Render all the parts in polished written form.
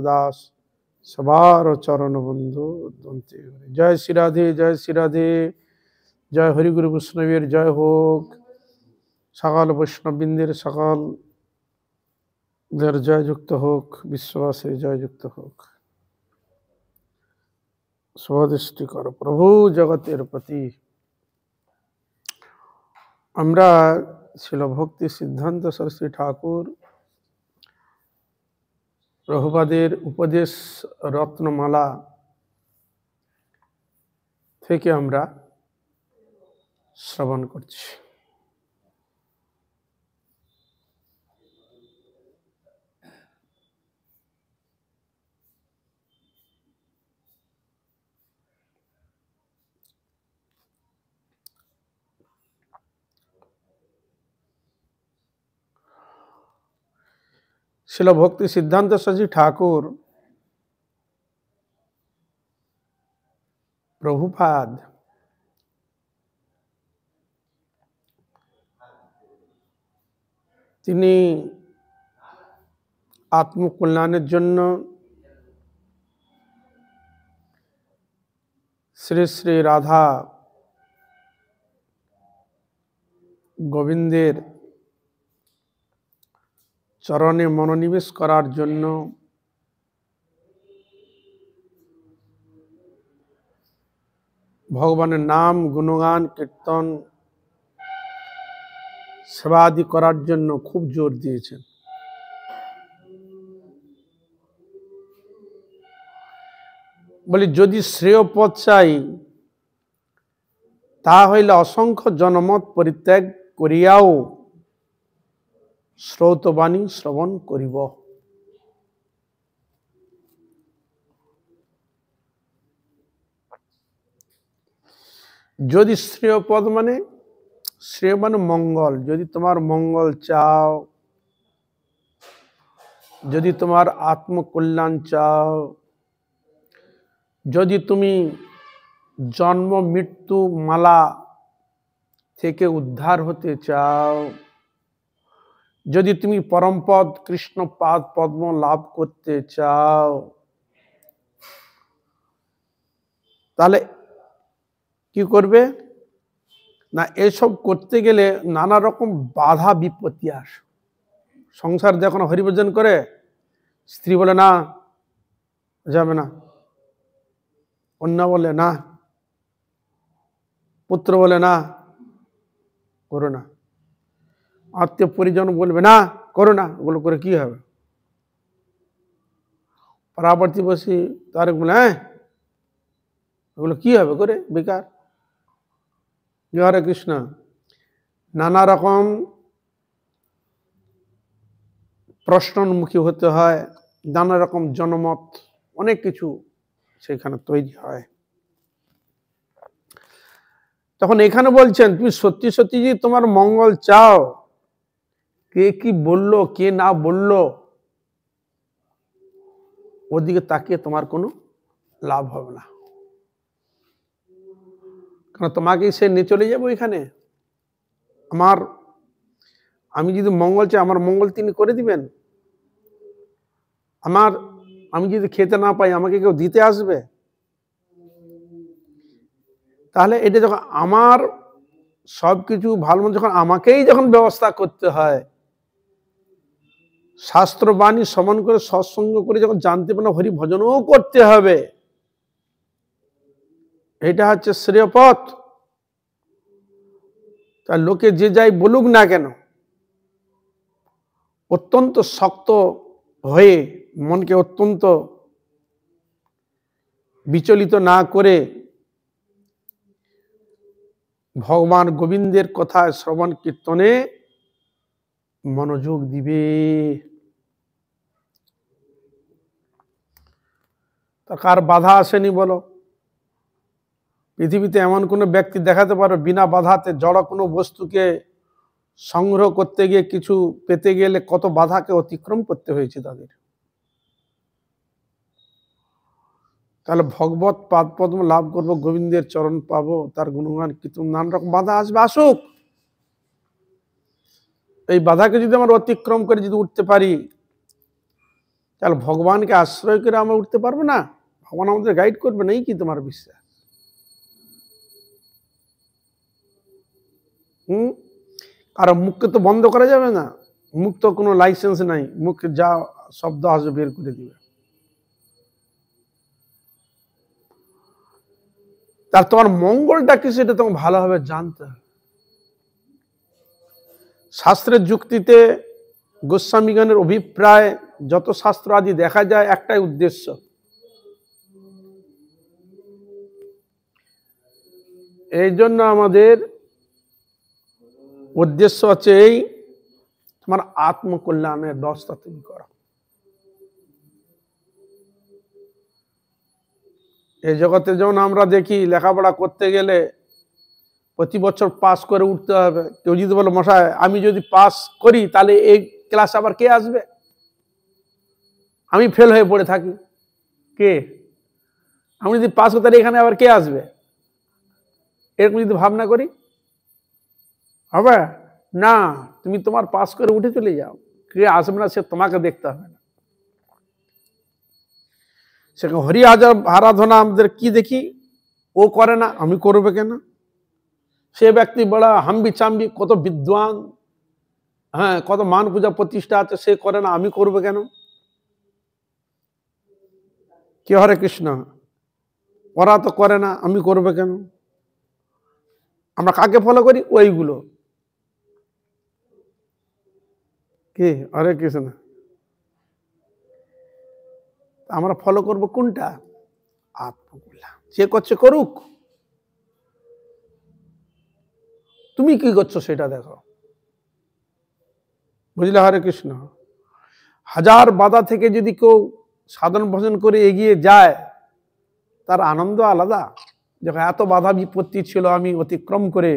দাস সবার চরণ বন্ধু দন্তে। জয় শ্রী রাধে, জয় শ্রী রাধে, জয় হরিগুরু বৈষ্ণবের জয় হোক, সকল বৈষ্ণববৃন্দের সকলদের জয়যুক্ত হোক, বিশ্ববাসীর জয়যুক্ত হোক। স্বদৃষ্টি কর প্রভু জগতের প্রতি। আমরা ছিল ভক্তি সিদ্ধান্ত সরস্বতী ঠাকুর প্রভুপাদের উপদেশ রত্নমালা থেকে আমরা শ্রবণ করছি। শিল ভক্তি সিদ্ধান্ত সরস্বতী ঠাকুর প্রভুপাদ তিনি আত্মকল্যাণের জন্য শ্রী শ্রী রাধা গোবিন্দের চরণে মনোনিবেশ করার জন্য ভগবানের নাম গুণগান কীর্তন সেবাদি করার জন্য খুব জোর দিয়েছেন। বলি যদি শ্রেয় পথ চাই, তা হইলে অসংখ্য জনমত পরিত্যাগ করিয়াও শ্রৌতবাণী শ্রবণ করিব। যদি শ্রেয় পদ মানে শ্রেয় মানে মঙ্গল, যদি তোমার মঙ্গল চাও, যদি তোমার আত্মকল্যাণ চাও, যদি তুমি জন্ম মৃত্যু মালা থেকে উদ্ধার হতে চাও, যদি তুমি পরমপদ কৃষ্ণ পাদ পদ্ম লাভ করতে চাও, তাহলে কি করবে না? এসব করতে গেলে নানা রকম বাধা বিপত্তি আসে। সংসার যখন হরিভজন করে, স্ত্রী বলে না যাবে না, কন্যা বলে না, পুত্র বলে না করো না, আত্মীয় পরিজন বলবে না করো না, ওগুলো করে কি হবে? পাড়াপড়শি বসি তার বলে হ্যাঁ ওগুলো কি হবে করে, বেকার। হরে কৃষ্ণ। নানা রকম প্রশ্নমুখী হতে হয়, নানা রকম জনমত অনেক কিছু সেখানে তৈরি হয়। তখন এখানে বলছেন তুমি সত্যি সত্যি যদি তোমার মঙ্গল চাও, কে কি বললো কে না বললো ওদিকে তাকিয়ে তোমার কোনো লাভ হবে না, কারণ তোমাকে সে নিয়ে চলে যাবো এখানে। আমি যদি মঙ্গল চাই, আমার মঙ্গল তিনি করে দিবেন। আমি যদি খেতে না পাই, আমাকে কেউ দিতে আসবে? তাহলে এটা যখন আমার সবকিছু ভালো মন্দ যখন আমাকেই যখন ব্যবস্থা করতে হয়, শাস্ত্রবাণী শ্রবণ করে সৎসঙ্গ করে যখন জানতে পারে হরি ভজনও করতে হবে, এটা হচ্ছে শ্রেয় পথ। তা লোকে যে যাই বলুক না কেন, অত্যন্ত শক্ত হয়ে মনকে অত্যন্ত বিচলিত না করে ভগবান গোবিন্দের কথা শ্রবণ কীর্তনে মনোযোগ দিবে। তা কার বাধা আসেনি বলো? পৃথিবীতে এমন কোনো ব্যক্তি দেখাতে পারো বিনা বাধাতে জড় কোনো বস্তুকে সংগ্রহ করতে গিয়ে কিছু পেতে গেলে কত বাধাকে অতিক্রম করতে হয়েছে তাদের? তাহলে ভগবত পাদ পদ্ম লাভ করবো, গোবিন্দের চরণ পাবো, তার গুণগান কীর্তন, নানা রকম বাধা আসবে, আসুক। এই বাধাকে যদি আমরা অতিক্রম করে যদি উঠতে পারি, তাহলে ভগবানকে আশ্রয় করে আমরা উঠতে পারবো না? ভগবান আমাদের গাইড করবে না, এই কি তোমার বিশ্বাস? কারণ মুখকে তো বন্ধ করা যাবে না, মুখ তো কোনো লাইসেন্স নাই, মুখে যা শব্দ আসবে বের করে দিবে। তার তোমার মঙ্গলটা কি সেটা তোমাকে ভালোভাবে জানতে হবে। শাস্ত্রের যুক্তিতে গোস্বামীগণের অভিপ্রায় যত শাস্ত্র আদি দেখা যায় একটাই উদ্দেশ্য, এই জন্য আমাদের উদ্দেশ্য হচ্ছে এই তোমার আত্মকল্যাণের ব্যবস্থা তুমি করো। এই জগতে যেমন আমরা দেখি লেখাপড়া করতে গেলে প্রতি বছর পাস করে উঠতে হবে। কেউ যদি বলে মশাই আমি যদি পাস করি তাহলে এই ক্লাসে আবার কে আসবে, আমি ফেল হয়ে পড়ে থাকি, কে? আমি যদি পাস করি তাহলে এখানে আবার কে আসবে? এরকম যদি ভাবনা করি হবে না। তুমি তোমার পাস করে উঠে চলে যাও, কে আসবে না সে তোমাকে দেখতে হবে না। সেখানে হরি আরাধনা আমাদের কি দেখি, ও করে না আমি করবে কেন? সে ব্যক্তি বড় হাম্বি চাম্বি, কত বিদ্বান, হ্যাঁ কত মান পূজা প্রতিষ্ঠা আছে, সে করে না আমি করবে কেন? কি হরে কৃষ্ণ, ওরা তো করে না আমি করবে কেন? আমরা কাকে ফলো করি? ওইগুলো। কি হরে কৃষ্ণ, আমরা ফলো করব কোনটা? আত্মকল্যাণ। যে করছে করুক, তুমি কি করছো সেটা দেখো, বুঝলে? হরে কৃষ্ণ। হাজার বাধা থেকে যদি কেউ সাধন ভজন করে এগিয়ে যায় তার আনন্দ আলাদা। দেখো এত বাধা বিপত্তি ছিল, আমি অতিক্রম করে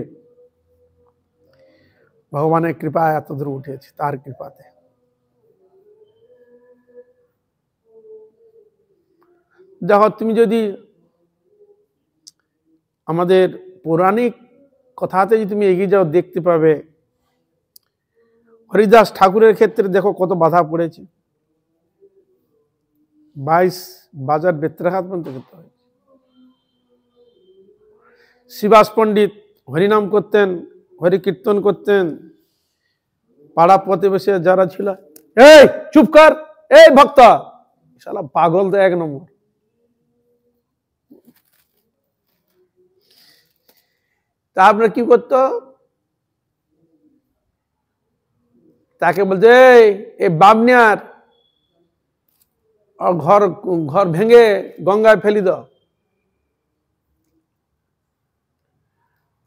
ভগবানের কৃপায় এত দূর উঠেছি, তার কৃপাতে। দেখো তুমি যদি আমাদের পৌরাণিক কথাতে যদি তুমি এগিয়ে যাও দেখতে পাবে হরিদাস ঠাকুরের ক্ষেত্রে দেখো কত বাধা পড়েছে, 22 বাজার বেত্রাঘাত পর্যন্ত করতে হয়। শিবাস পণ্ডিত হরিনাম করতেন, হরি কীর্তন করতেন, পাড়া প্রতিবেশী যারা ছিল, এই চুপ কর, এই ভক্ত, শালা পাগল তো এক নম্বর। তারপরে কি করতো, তাকে বলছে এই বামনিয়ার ঘর ঘর ভেঙে গঙ্গায় ফেলি দাও,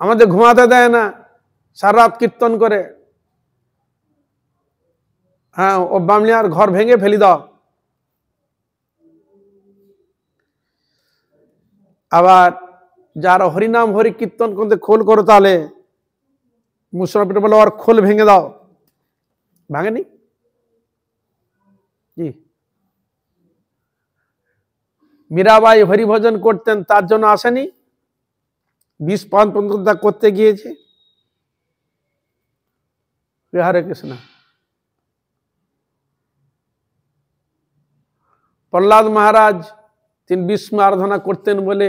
আমাদের ঘুমাতে দেয় না, সারা রাত কীর্তন করে, হ্যাঁ ও বামনিয়ার ঘর ভেঙে ফেলি দাও। আবার যারা হরিনাম হরি কীর্তন করতে খোল করো তাহলে মুসলমান বলে আর খোল ভেঙে দাও, ভাঙেনি কি? মীরাবাই হরিভজন করতেন, তার জন্য আসেনি, 20 পান পর্যন্ত করতে গিয়েছে। হরে কৃষ্ণ। প্রহ্লাদ মহারাজ তিনি বিষ্ণু আরাধনা করতেন বলে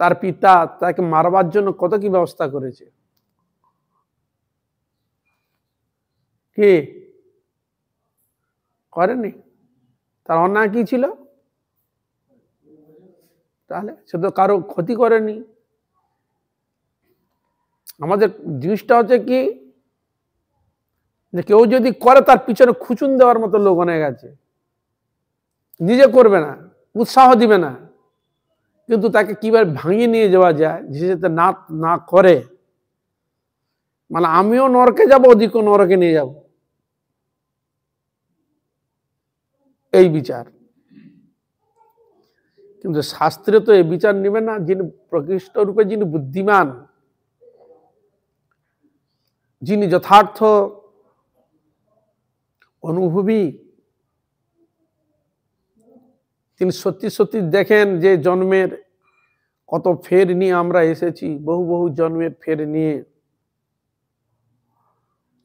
তার পিতা তাকে মারবার জন্য কত কি ব্যবস্থা করেছে, কি করেনি? তার অন্যায় কি ছিল? তাহলে সে তো কারো ক্ষতি করেনি। আমাদের জিনিসটা হচ্ছে কি, যে কেউ যদি করে তার পিছনে খুচুন দেওয়ার মতো লোক অনেক আছে, নিজে করবে না, উৎসাহ দিবে না, কিন্তু তাকে কিভাবে ভাঙিয়ে নিয়ে যাওয়া যায় যে যাতে না না করে, মানে আমিও নরকে যাব ওদিকেও নরকে নিয়ে যাব, এই বিচার। কিন্তু শাস্ত্রে তো এই বিচার নেবে না। যিনি প্রকৃষ্ট রূপে যিনি বুদ্ধিমান, যিনি যথার্থ অনুভবী, তিনি সত্যি সত্যি দেখেন যে জন্মের কত ফের নিয়ে আমরা এসেছি, বহু বহু জন্মের ফের নিয়ে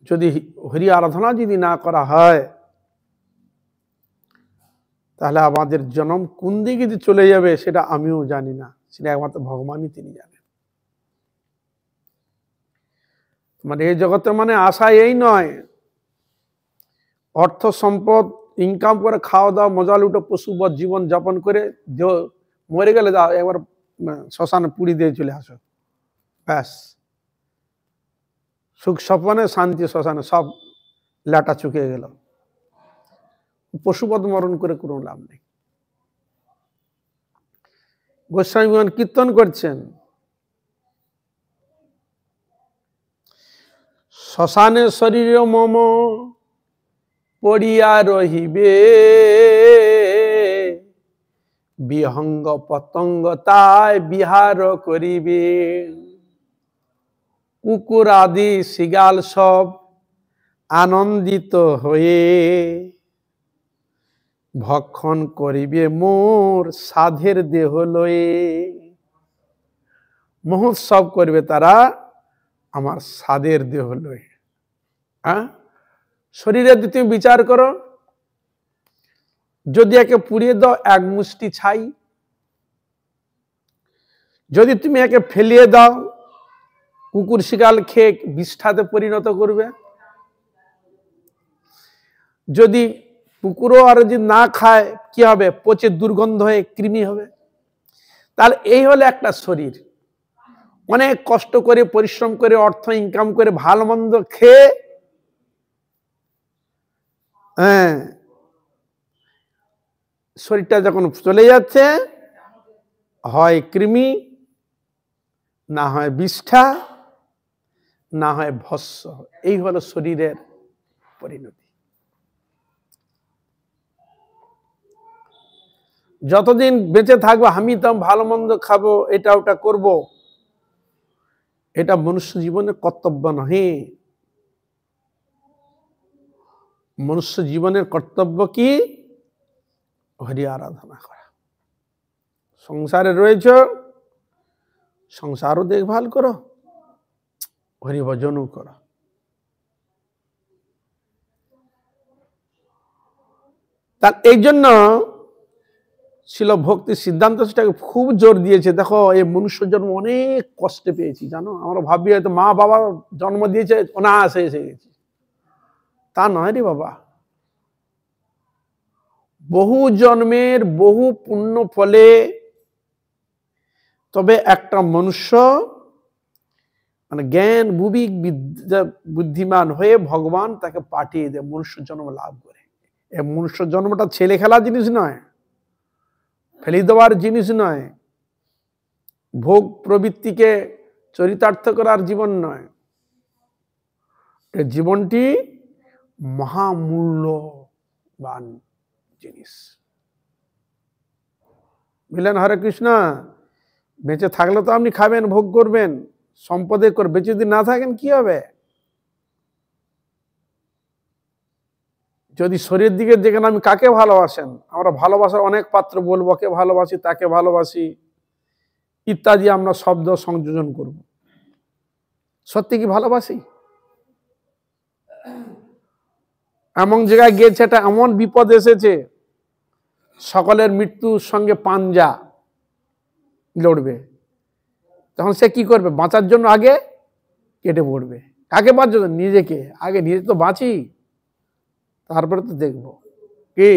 যদি হরি আরাধনা যদি না করা হয় তাহলে আমাদের জন্ম কোন দিকে যে চলে যাবে সেটা আমিও জানি না, সেটা একমাত্র ভগবানই তিনি জানেন। মানে এই জগতে মানে আশা এই নয় অর্থ সম্পদ ইনকাম করে খাওয়া দাওয়া মজা লুটো পশুবৎ জীবন যাপন করে মরে গেলে যাও একবার শ্মশানে পুড়ি দিয়ে চলে আসো, ব্যাস সুখ স্বপনে শান্তি শ্মশানে সব লাটা চুকে গেল। পশুপদ মরণ করে কোনো লাভ নেই। গোস্বামী ভগবান কীর্তন করছেন, শ্মশানে শরীর মম পড়িয়া রহিবে, বিহঙ্গ পতঙ্গ তাই বিহার করিবে, কুকুর আদি শিগাল সব আনন্দিত হয়ে, ভক্ষণ করিবে মোর সাধের দেহ লয়ে। মহোৎসব করবে তারা আমার সাধের দেহ লয়ে। হ্যাঁ, শরীরের দিকে তুমি বিচার করো, যদি একে পুড়িয়ে দাও এক মুষ্টি ছাই, যদি তুমি একে ফেলিয়ে দাও কুকুর শিকাল খেয়ে বিষ্ঠাতে পরিণত করবে, যদি কুকুরও আর যদি না খায় কি হবে, পচে দুর্গন্ধ হয়ে কৃমি হবে। তাহলে এই হলো একটা শরীর, অনেক কষ্ট করে পরিশ্রম করে অর্থ ইনকাম করে ভালো মন্দ খেয়ে শরীরটা যখন চলে যাচ্ছে হয় কৃমি, না হয় বিষ্ঠা, না হয় ভস্য। এই হলো শরীরের পরিণতি। যতদিন বেঁচে থাকবো আমি তো ভালো মন্দ খাবো, এটা ওটা করব, এটা মনুষ্য জীবনের কর্তব্য নহে। মনুষ্য জীবনের কর্তব্য কি? হরি আরাধনা করা। সংসারে রয়েছ, সংসারও দেখভাল করো, হরি ভজনও করো। তার এই জন্য ছিল ভক্তি সিদ্ধান্ত সেটাকে খুব জোর দিয়েছে। দেখো এই মনুষ্য জন্ম অনেক কষ্টে পেয়েছি, জানো। আমরা ভাবি হয়তো মা বাবা জন্ম দিয়েছে অনায়াসে এসে গেছি, তা নয় রে বাবা। বহু জন্মের বহু পুণ্য ফলে তবে একটা মনুষ্য মানে জ্ঞান বুবিক বুদ্ধিমান হয়ে ভগবান তাকে পাঠিয়ে দেয় মনুষ্য জন্ম লাভ করে। এই মনুষ্য জন্মটা ছেলে খেলা জিনিস নয়, ফেলে দেওয়ার জিনিস নয়, ভোগ প্রবৃত্তিকে চরিতার্থ করার জীবন নয়। এই জীবনটি মহামূল্যবান জিনিস, বুঝলেন? হরে কৃষ্ণ। বেঁচে থাকলে তো আপনি খাবেন, ভোগ করবেন, সম্পদে করে। বেঁচে যদি না থাকেন কি হবে? যদি শরীরের দিকে দেখেন আমি কাকে ভালোবাসেন, আমরা ভালোবাসার অনেক পাত্র বলবো, কে ভালোবাসি, তাকে ভালোবাসি ইত্যাদি আমরা শব্দ সংযোজন করব। সত্যি কি ভালোবাসি? এমন জায়গায় গিয়েছে, এটা এমন বিপদ এসেছে, সকলের মৃত্যুর সঙ্গে পাঞ্জা লড়বে, তখন সে কি করবে? বাঁচার জন্য আগে কেটে পড়বে। কাকে বাঁচার জন্য? নিজেকে। আগে নিজে তো বাঁচি, তারপরে তো দেখবো কি।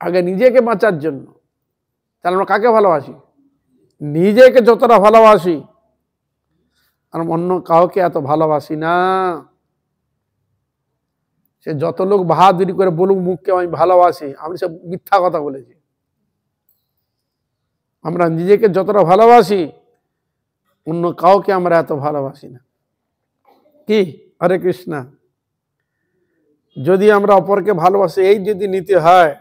আগে নিজেকে বাঁচার জন্য। তাহলে আমরা কাকে ভালোবাসি? নিজেকে যতটা ভালোবাসি আর অন্য কাউকে এত ভালোবাসি না। সে যত লোক বাহাদুরি করে বলুক মুখকে আমি ভালোবাসি, আমি সব মিথ্যা কথা বলেছি। আমরা নিজেকে যতটা ভালোবাসি অন্য কাউকে আমরা এত ভালোবাসি না। কি? হরে কৃষ্ণ। যদি আমরা অপরকে ভালোবাসি এই যদি নীতি হয়,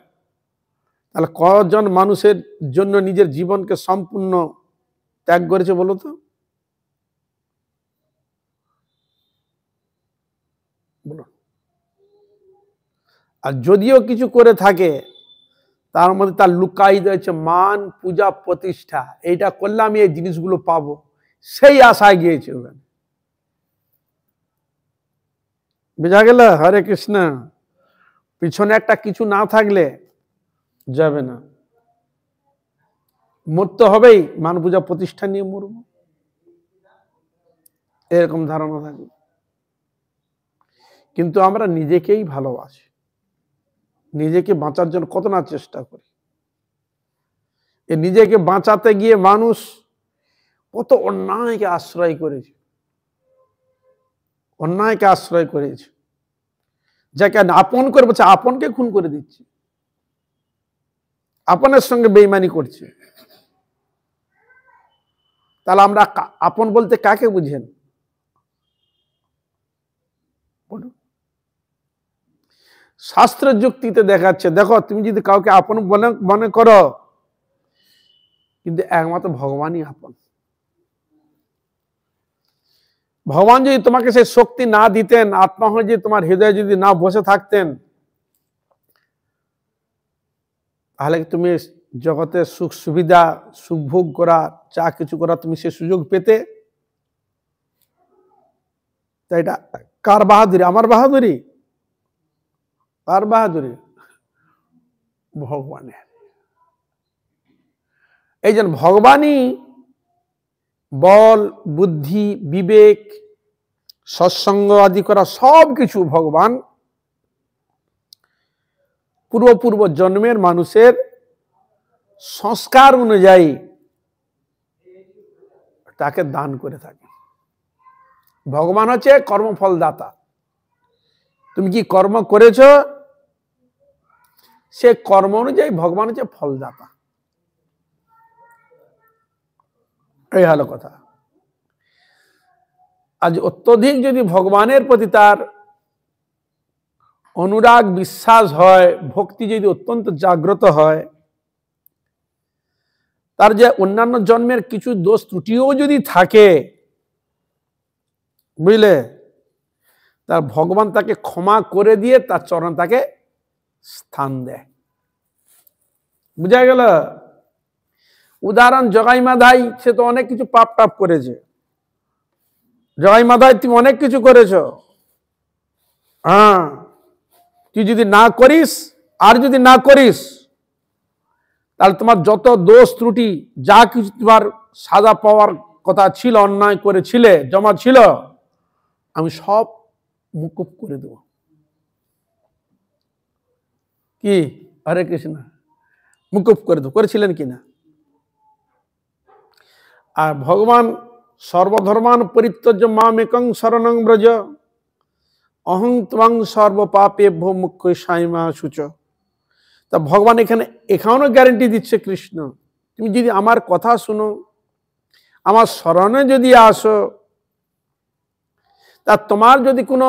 তাহলে কজন মানুষের জন্য নিজের জীবনকে সম্পূর্ণ ত্যাগ করেছে বলো তো? বলো। আর যদিও কিছু করে থাকে তার মধ্যে তার লুকাই রয়েছে মান, পূজা, প্রতিষ্ঠা। এইটা করলে আমি এই জিনিসগুলো পাবো, সেই আশায় গিয়েছে ওখানে। বুঝা গেল? হরে কৃষ্ণ। পিছনে একটা কিছু না থাকলে যাবে না। মরতে হবেই, মান পূজা প্রতিষ্ঠা নিয়ে মরব, এরকম ধারণা থাকে। কিন্তু আমরা নিজেকেই ভালোবাসি, নিজেকে বাঁচার জন্য কত না চেষ্টা করি। নিজেকে বাঁচাতে গিয়ে মানুষ কত অন্যায়কে আশ্রয় করেছে, অন্যায়কে আশ্রয় করেছে। যাকে আপন করে বলছে, আপনকে খুন করে দিচ্ছে, আপনের সঙ্গে বেইমানি করছে। তাহলে আমরা আপন বলতে কাকে বুঝেন? শাস্ত্র যুক্তিতে দেখাচ্ছে, দেখো তুমি যদি কাউকে আপন মনে করো, কিন্তু একমাত্র ভগবানই আপন। ভগবান যদি তোমাকে সেই শক্তি না দিতেন, আত্মা হয়ে যদি তোমার হৃদয়ে যদি না বসে থাকতেন, তাহলে তুমি জগতে সুখ সুবিধা সুখ ভোগ করা, যা কিছু করা, তুমি সে সুযোগ পেতে? তাই এটা কার বাহাদুরি? আমার বাহাদুরি? কার বাহাদুরি? ভগবানের। এই জন্য ভগবানই বল, বুদ্ধি, বিবেক, সৎসঙ্গ আদি করা সব কিছু ভগবান পূর্ব জন্মের মানুষের সংস্কার অনুযায়ী তাকে দান করে থাকে। ভগবান হচ্ছে কর্মফল দাতা। তুমি কি কর্ম করেছ, সে কর্ম অনুযায়ী ভগবান হচ্ছে ফলদাতা। এই হলো কথা। আজ অত্যধিক যদি ভগবানের প্রতি তার অনুরাগ বিশ্বাস হয়, ভক্তি যদি অত্যন্ত জাগ্রত হয়, তার যে অন্যান্য জন্মের কিছু দোষ ত্রুটিও যদি থাকে, বুঝলে, তার ভগবান তাকে ক্ষমা করে দিয়ে তার চরণ তাকে স্থান দেয়। বুঝা গেল? উদাহরণ জগাই মাধাই, সে তো অনেক কিছু পাপ টাপ করেছে। জগাই মাধাই, তুমি অনেক কিছু করেছ, হ্যাঁ, তুই যদি না করিস, আর যদি না করিস, তাহলে তোমার যত দোষ ত্রুটি, যা কিছু তোমার সাজা পাওয়ার কথা ছিল, অন্যায় করেছিলে, জমা ছিল, আমি সব মুকুব করে দেব। কি? হরে কৃষ্ণ, মুকুব করে দেব। করেছিলেন কিনা? আর ভগবান সর্বধর্মান পরিত্যজ্য মামেকং শরণং ব্রজ অহং ত্বং সর্ব পাপেভ্যো মুখ্য সাইমা শুচ। তা ভগবান এখানেও গ্যারেন্টি দিচ্ছে, কৃষ্ণ তুমি যদি আমার কথা শুনো, আমার শরণে যদি আসো, তা তোমার যদি কোনো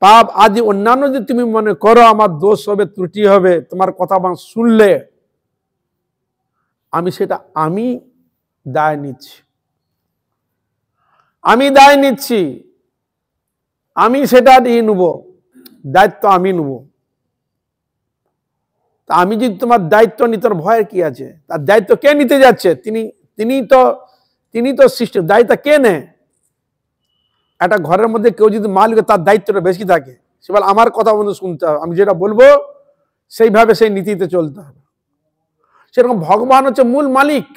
পাপ আদি অন্যান্য যদি তুমি মনে করো আমার দোষ হবে, ত্রুটি হবে, তোমার কথা আমার শুনলে, আমি সেটা দায় নিচ্ছি, আমি দায় নিচ্ছি, আমি সেটা নিয়ে নেব, দায়িত্ব আমি নেব। তা আমি যদি তোমার দায়িত্ব নিই, তোর ভয়ের কি আছে? তার দায়িত্ব কে নিতে যাচ্ছে? তিনি তো সৃষ্টি, দায়িত্ব কে নেয়? একটা ঘরের মধ্যে কেউ যদি মালিক, তার দায়িত্বটা বেশি থাকে, সে বলে আমার কথা বন্ধু শুনতে হবে, আমি যেটা বলবো সেইভাবে সেই নীতিতে চলতে হবে। সেরকম ভগবান হচ্ছে মূল মালিক,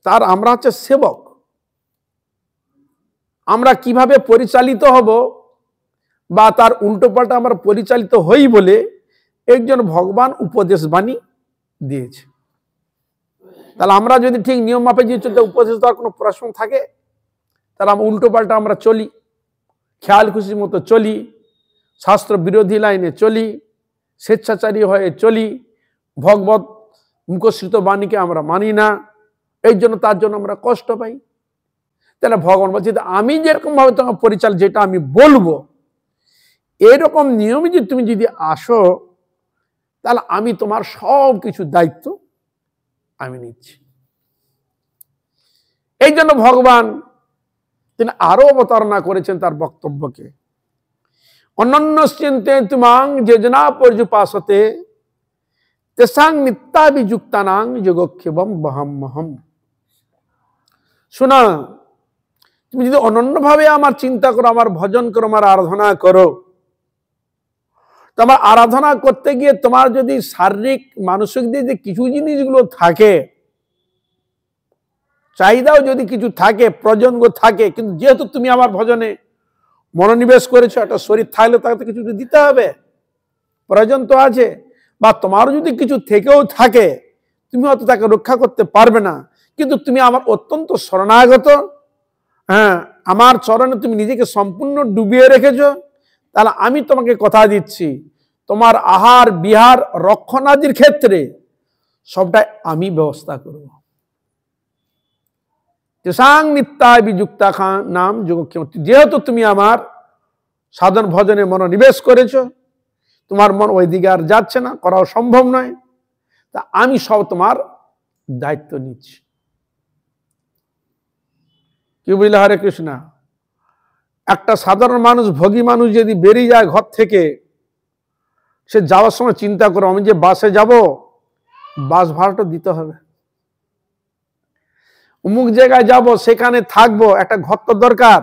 তার আমরা হচ্ছে সেবক। আমরা কিভাবে পরিচালিত হব বা তার উল্টোপাল্টা আমরা পরিচালিত হই বলে একজন ভগবান উপদেশ বাণী দিয়েছে। তাহলে আমরা যদি ঠিক নিয়ম মাপে যদি চলতে, উপদেশ দেওয়ার কোনো প্রশ্ন থাকে? তাহলে আমরা উল্টোপাল্টা আমরা চলি, খেয়াল খুশির মতো চলি, শাস্ত্র বিরোধী লাইনে চলি, স্বেচ্ছাচারী হয়ে চলি, ভগবত মুখশ্রিত বাণীকে আমরা মানি না, এই জন্য তার জন্য আমরা কষ্ট পাই। তাহলে ভগবান বলছে, আমি যেরকম ভাবে তোমার পরিচালনা, যেটা আমি বলবো এরকম নিয়মে যদি তুমি যদি আসো, তাহলে আমি তোমার সব কিছু দায়িত্ব আমি নিচ্ছি। এই জন্য ভগবান তিনি আরো অবতারণা করেছেন তার বক্তব্যকে। অনন্য চিন্তে তুমাং যোজনা পর্যুপাসতে তেসাং নিত্যাভিযুক্তানাং যোগক্ষেমম বহাম্যহম। শোনা, তুমি যদি অনন্যভাবে আমার চিন্তা করো, আমার ভজন করো, আমার আরাধনা করো, তোমার আরাধনা করতে গিয়ে তোমার যদি শারীরিক মানসিক দিক দিয়ে কিছু জিনিসগুলো থাকে, চাহিদাও যদি কিছু থাকে, প্রয়োজনগুলো থাকে, কিন্তু যেহেতু তুমি আমার ভজনে মনোনিবেশ করেছো, একটা শরীর থাকলে তাকে কিছু দিতে হবে, প্রয়োজন তো আছে। বা তোমারও যদি কিছু থেকেও থাকে, তুমি হয়তো তাকে রক্ষা করতে পারবে না, কিন্তু তুমি আমার অত্যন্ত শরণাগত, হ্যাঁ, আমার চরণে তুমি নিজেকে সম্পূর্ণ ডুবিয়ে রেখেছো, তাহলে আমি তোমাকে কথা দিচ্ছি, তোমার আহার বিহার রক্ষণাদির ক্ষেত্রে সবটাই আমি ব্যবস্থা করব। নিত্যায় বিযুক্তা খান নাম যোগক্ষেম, যেহেতু তুমি আমার সাধন ভজনে মনোনিবেশ করেছো, তোমার মন ওই দিকে আর যাচ্ছে না, করাও সম্ভব নয়, তা আমি সব তোমার দায়িত্ব নিচ্ছি। কি বুঝলে হরে কৃষ্ণ? একটা সাধারণ মানুষ, ভোগী মানুষ যদি বেরিয়ে যায় ঘর থেকে, সে যাওয়ার সময় চিন্তা করে আমি যে বাসে যাব, বাস ভাড়াটা দিতে হবে, অমুক জায়গায় যাব, সেখানে থাকবো, একটা ঘর তো দরকার,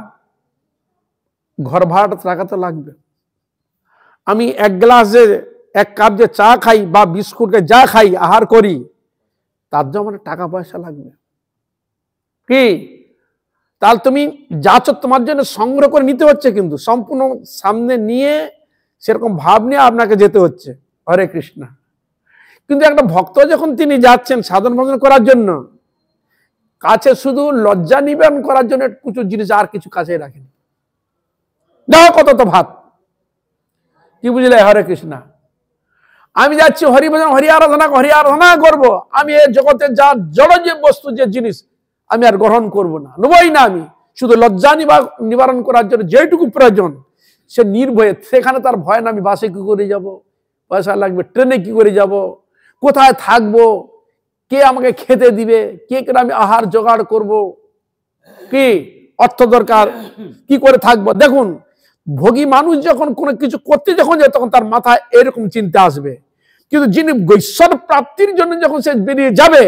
ঘর ভাড়াটা টাকা তো লাগবে, আমি এক গ্লাসে এক কাপ যে চা খাই বা বিস্কুটকে যা খাই আহার করি, তার জন্য আমার টাকা পয়সা লাগবে। কি তাহলে তুমি যাচ্ছ, তোমার জন্য সংগ্রহ করে নিতে হচ্ছে, কিন্তু সম্পূর্ণ সামনে নিয়ে সেরকম ভাব নিয়ে আপনাকে যেতে হচ্ছে। হরে কৃষ্ণ। কিন্তু একটা ভক্ত যখন তিনি যাচ্ছেন সাধন ভজন করার জন্য, কাছে শুধু লজ্জা নিবারণ করার জন্য কিছু জিনিস, আর কিছু কাছে রাখেন, দেখো কত তো ভাত। কি বুঝলে হরে কৃষ্ণ? আমি যাচ্ছি হরিভজন হরি আরাধনা করবো, আমি এই জগতে যা জড় যে বস্তু যে জিনিস আমি আর গ্রহণ করব না, নেবই না। আমি শুধু লজ্জা নিবারণ করার জন্য যেটুকু প্রয়োজন সে নির্ভয়ে, সেখানে তার ভয় না, আমি বাসে কি করে যাব, পয়সা লাগবে, ট্রেনে কি করে যাব, কোথায় থাকবো, কে আমাকে খেতে দিবে, কে করে আমি আহার জোগাড় করব, কি অর্থ দরকার, কি করে থাকবো। দেখুন, ভোগী মানুষ যখন কোনো কিছু করতে যখন যায়, তখন তার মাথায় এরকম চিন্তা আসবে, কিন্তু যিনি ঈশ্বর প্রাপ্তির জন্য যখন সে বেরিয়ে যাবে,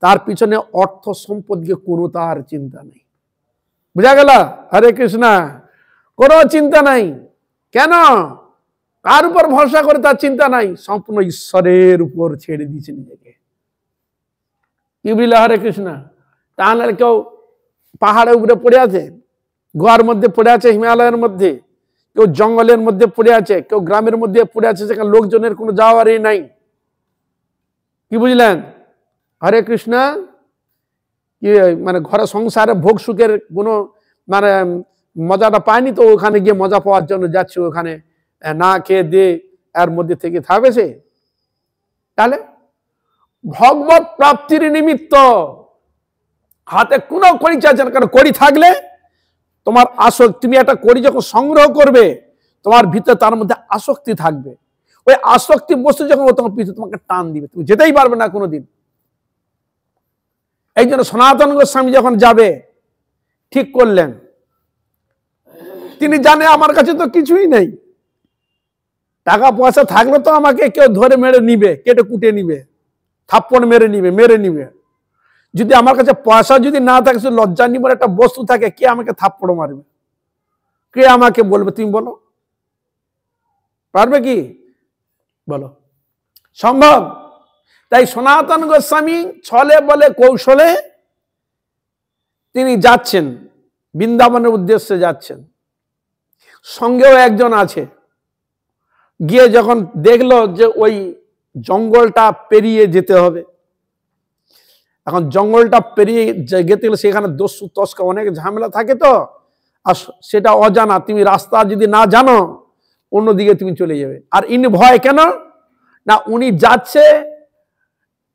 তার পিছনে অর্থ সম্পদকে কোনো তার চিন্তা নেই। বুঝা গেল? হরে কৃষ্ণ। কোনো চিন্তা নাই। কেন? কার উপর ভরসা করে তার চিন্তা নাই, সম্পূর্ণ ঈশ্বরের উপর ছেড়ে দিয়েছে নিজেকে। কি বুঝলে হরে কৃষ্ণ? তাহলে কেউ পাহাড়ের উপরে পড়ে আছে, গোয়ার মধ্যে পড়ে আছে, হিমালয়ের মধ্যে, কেউ জঙ্গলের মধ্যে পড়ে আছে, কেউ গ্রামের মধ্যে পড়ে আছে, সেখানে লোকজনের কোনো যাওয়ারই নাই। কি বুঝলেন? হরে কৃষ্ণ। কি মানে ঘরে সংসারে ভোগ সুখের কোনো মানে মজাটা পায়নি, তো ওখানে গিয়ে মজা পাওয়ার জন্য যাচ্ছে, ওখানে না খেয়ে দিয়ে এর মধ্যে থেকে থাকবে সে। তাহলে ভগবত প্রাপ্তির নিমিত্ত হাতে কোনো কড়ি চাইছে না, কারণ কড়ি থাকলে তোমার আসক্তি, তুমি একটা কড়ি যখন সংগ্রহ করবে, তোমার ভিতরে তার মধ্যে আসক্তি থাকবে, ওই আসক্তি বস্তু যখন তোমার পিছনে তোমাকে টান দিবে, তুমি যেতেই পারবে না কোনোদিন। এই জন্য সনাতন গোস্বামী যখন যাবে, ঠিক করলেন, তিনি জানে আমার কাছে তো কিছুই নেই, টাকা পয়সা থাকলে তো আমাকে কেউ ধরে মেরে নিবে, কেটে কুটে নিবে, থাপ্পড় মেরে নিবে। যদি আমার কাছে পয়সা যদি না থাকে, লজ্জা নিবার একটা বস্তু থাকে, কে আমাকে থাপ্পড় মারবে, কে আমাকে বলবে? তুমি বলো, পারবে কি? বলো, সম্ভব? তাই সনাতন গোস্বামী ছলে বলে কৌশলে তিনি যাচ্ছেন, বৃন্দাবনের উদ্দেশ্যে যাচ্ছেন, সঙ্গেও একজন আছে। গিয়ে যখন দেখলো যে ওই জঙ্গলটা পেরিয়ে যেতে হবে, এখন জঙ্গলটা পেরিয়ে যেতে গেলে সেখানে দস্যু তস্কর অনেক ঝামেলা থাকে, তো আর সেটা অজানা, তুমি রাস্তা যদি না জানো অন্যদিকে তুমি চলে যাবে। আর ইনি ভয় কেন না, উনি যাচ্ছে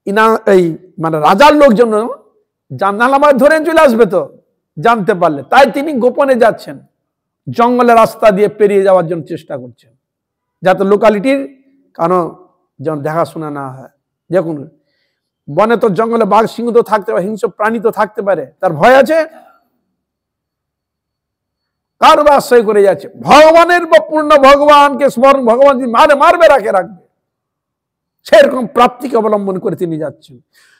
ইনা এই মানে রাজার লোকজন জানালা আমার ধরে চলে আসবে তো জানতে পারলে, তাই তিনি গোপনে যাচ্ছেন, জঙ্গলের রাস্তা দিয়ে পেরিয়ে যাওয়ার জন্য চেষ্টা করছেন, যাতে লোকালিটির কারণ যেন দেখাশোনা না হয়। দেখুন, বনে তো জঙ্গলে বাঘ সিংহ তো থাকতে পারে, হিংস্র প্রাণী তো থাকতে পারে, তার ভয় আছে, কার আশ্রয় করে যাচ্ছে? ভগবানের পূর্ণ ভগবানকে স্মরণ, ভগবান যদি মারবে রাখবে, সেরকম প্রাপ্তিকে অবলম্বন করে তিনি যাচ্ছেন।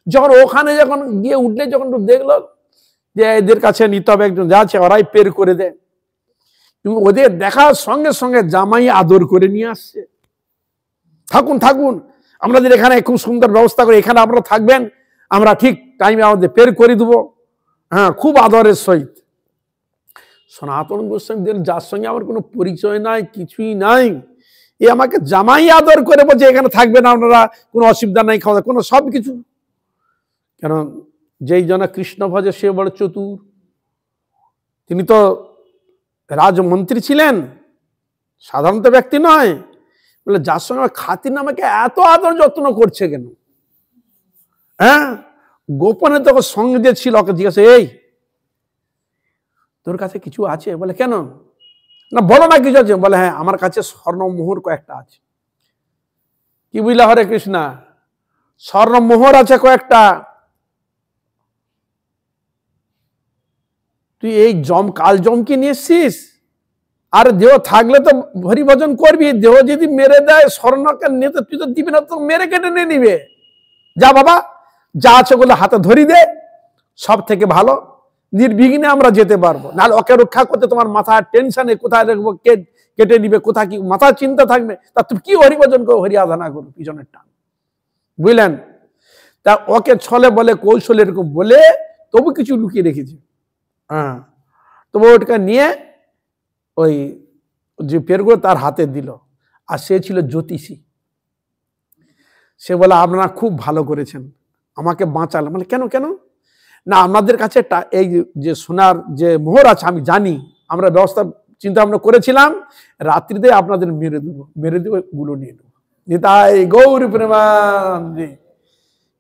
যখন ওখানে যখন গিয়ে উঠলে, যখন দেখলো যে এদের কাছে নিতে হবে, একজন যাচ্ছে, ওরাই পের করে দেয়, ওদের দেখার সঙ্গে সঙ্গে জামাই আদর করে নিয়ে আসছে। থাকুন থাকুন, আমাদের এখানে খুব সুন্দর ব্যবস্থা করে, এখানে আপনারা থাকবেন, আমরা ঠিক টাইমে আমাদের বের করে দেবো। হ্যাঁ, খুব আদরের সহিত। সনাতন গোস্বামীদের, যার সঙ্গে আমার কোনো পরিচয় নাই, কিছুই নাই, এ আমাকে জামাই আদর করে বলছে এখানে থাকবেন আপনারা, কোনো অসুবিধা নাই, খাওয়া কোনো সব কিছু। কেন, যেই জন কৃষ্ণ ভজে সে বড় চতুর। তিনি তো রাজমন্ত্রী ছিলেন, সাধারণত ব্যক্তি নয়। বলে যার সঙ্গে আমার খাতির, আমাকে এত আদর যত্ন করছে কেন? হ্যাঁ, গোপনে তখন সঙ্গে যে ছিল, ওকে জিজ্ঞাসা, এই তোর কাছে কিছু আছে? বলে কেন? না বলো না কিছু আছে। বলে হ্যাঁ, আমার কাছে স্বর্ণমোহর কয়েকটা আছে। কি বুঝলা হরে কৃষ্ণা? স্বর্ণমোহর আছে কয়েকটা। তুই এই কাল জমকে নিয়ে এসছিস? আর দেহ থাকলে তো হরিভজন করবি, দেহ যদি মেরে দেয় স্বর্ণকে নিয়ে, তুই তো দিবি না, তো মেরে কেটে নিয়ে নিবে। যা বাবা, যা আছে ওগুলো হাতে ধরি দে, সব থেকে ভালো, নির্বিঘ্নে আমরা যেতে পারবো। নাহলে ওকে রক্ষা করতে তোমার মাথা টেনশনে, কোথায় রাখবো, কেটে নিবে, কোথায় কি মাথা চিন্তা থাকবে, তা তুমি কি হরিভজন করো, হরি আরাধনা করো, পিছনের টান। বুঝলেন? তা ওকে ছলে বলে, কৌশলে এরকম বলে তবু কিছু লুকিয়ে রেখেছে। হ্যাঁ, তবু ওটাকে নিয়ে ওই যে পেরগুলো তার হাতে দিল। আর সে ছিল জ্যোতিষী। সে বলে আপনারা খুব ভালো করেছেন, আমাকে বাঁচালেন। মানে কেন কেন? না, আমাদের কাছে এই যে সোনার যে মোহর আছে, আমি জানি, আমরা ব্যবস্থা চিন্তা ভাবনা করেছিলাম, রাত্রিতে আপনাদের মেরে দেবো, গুলো নিয়ে নেবো। নিতাই গৌর প্রেমানন্দে।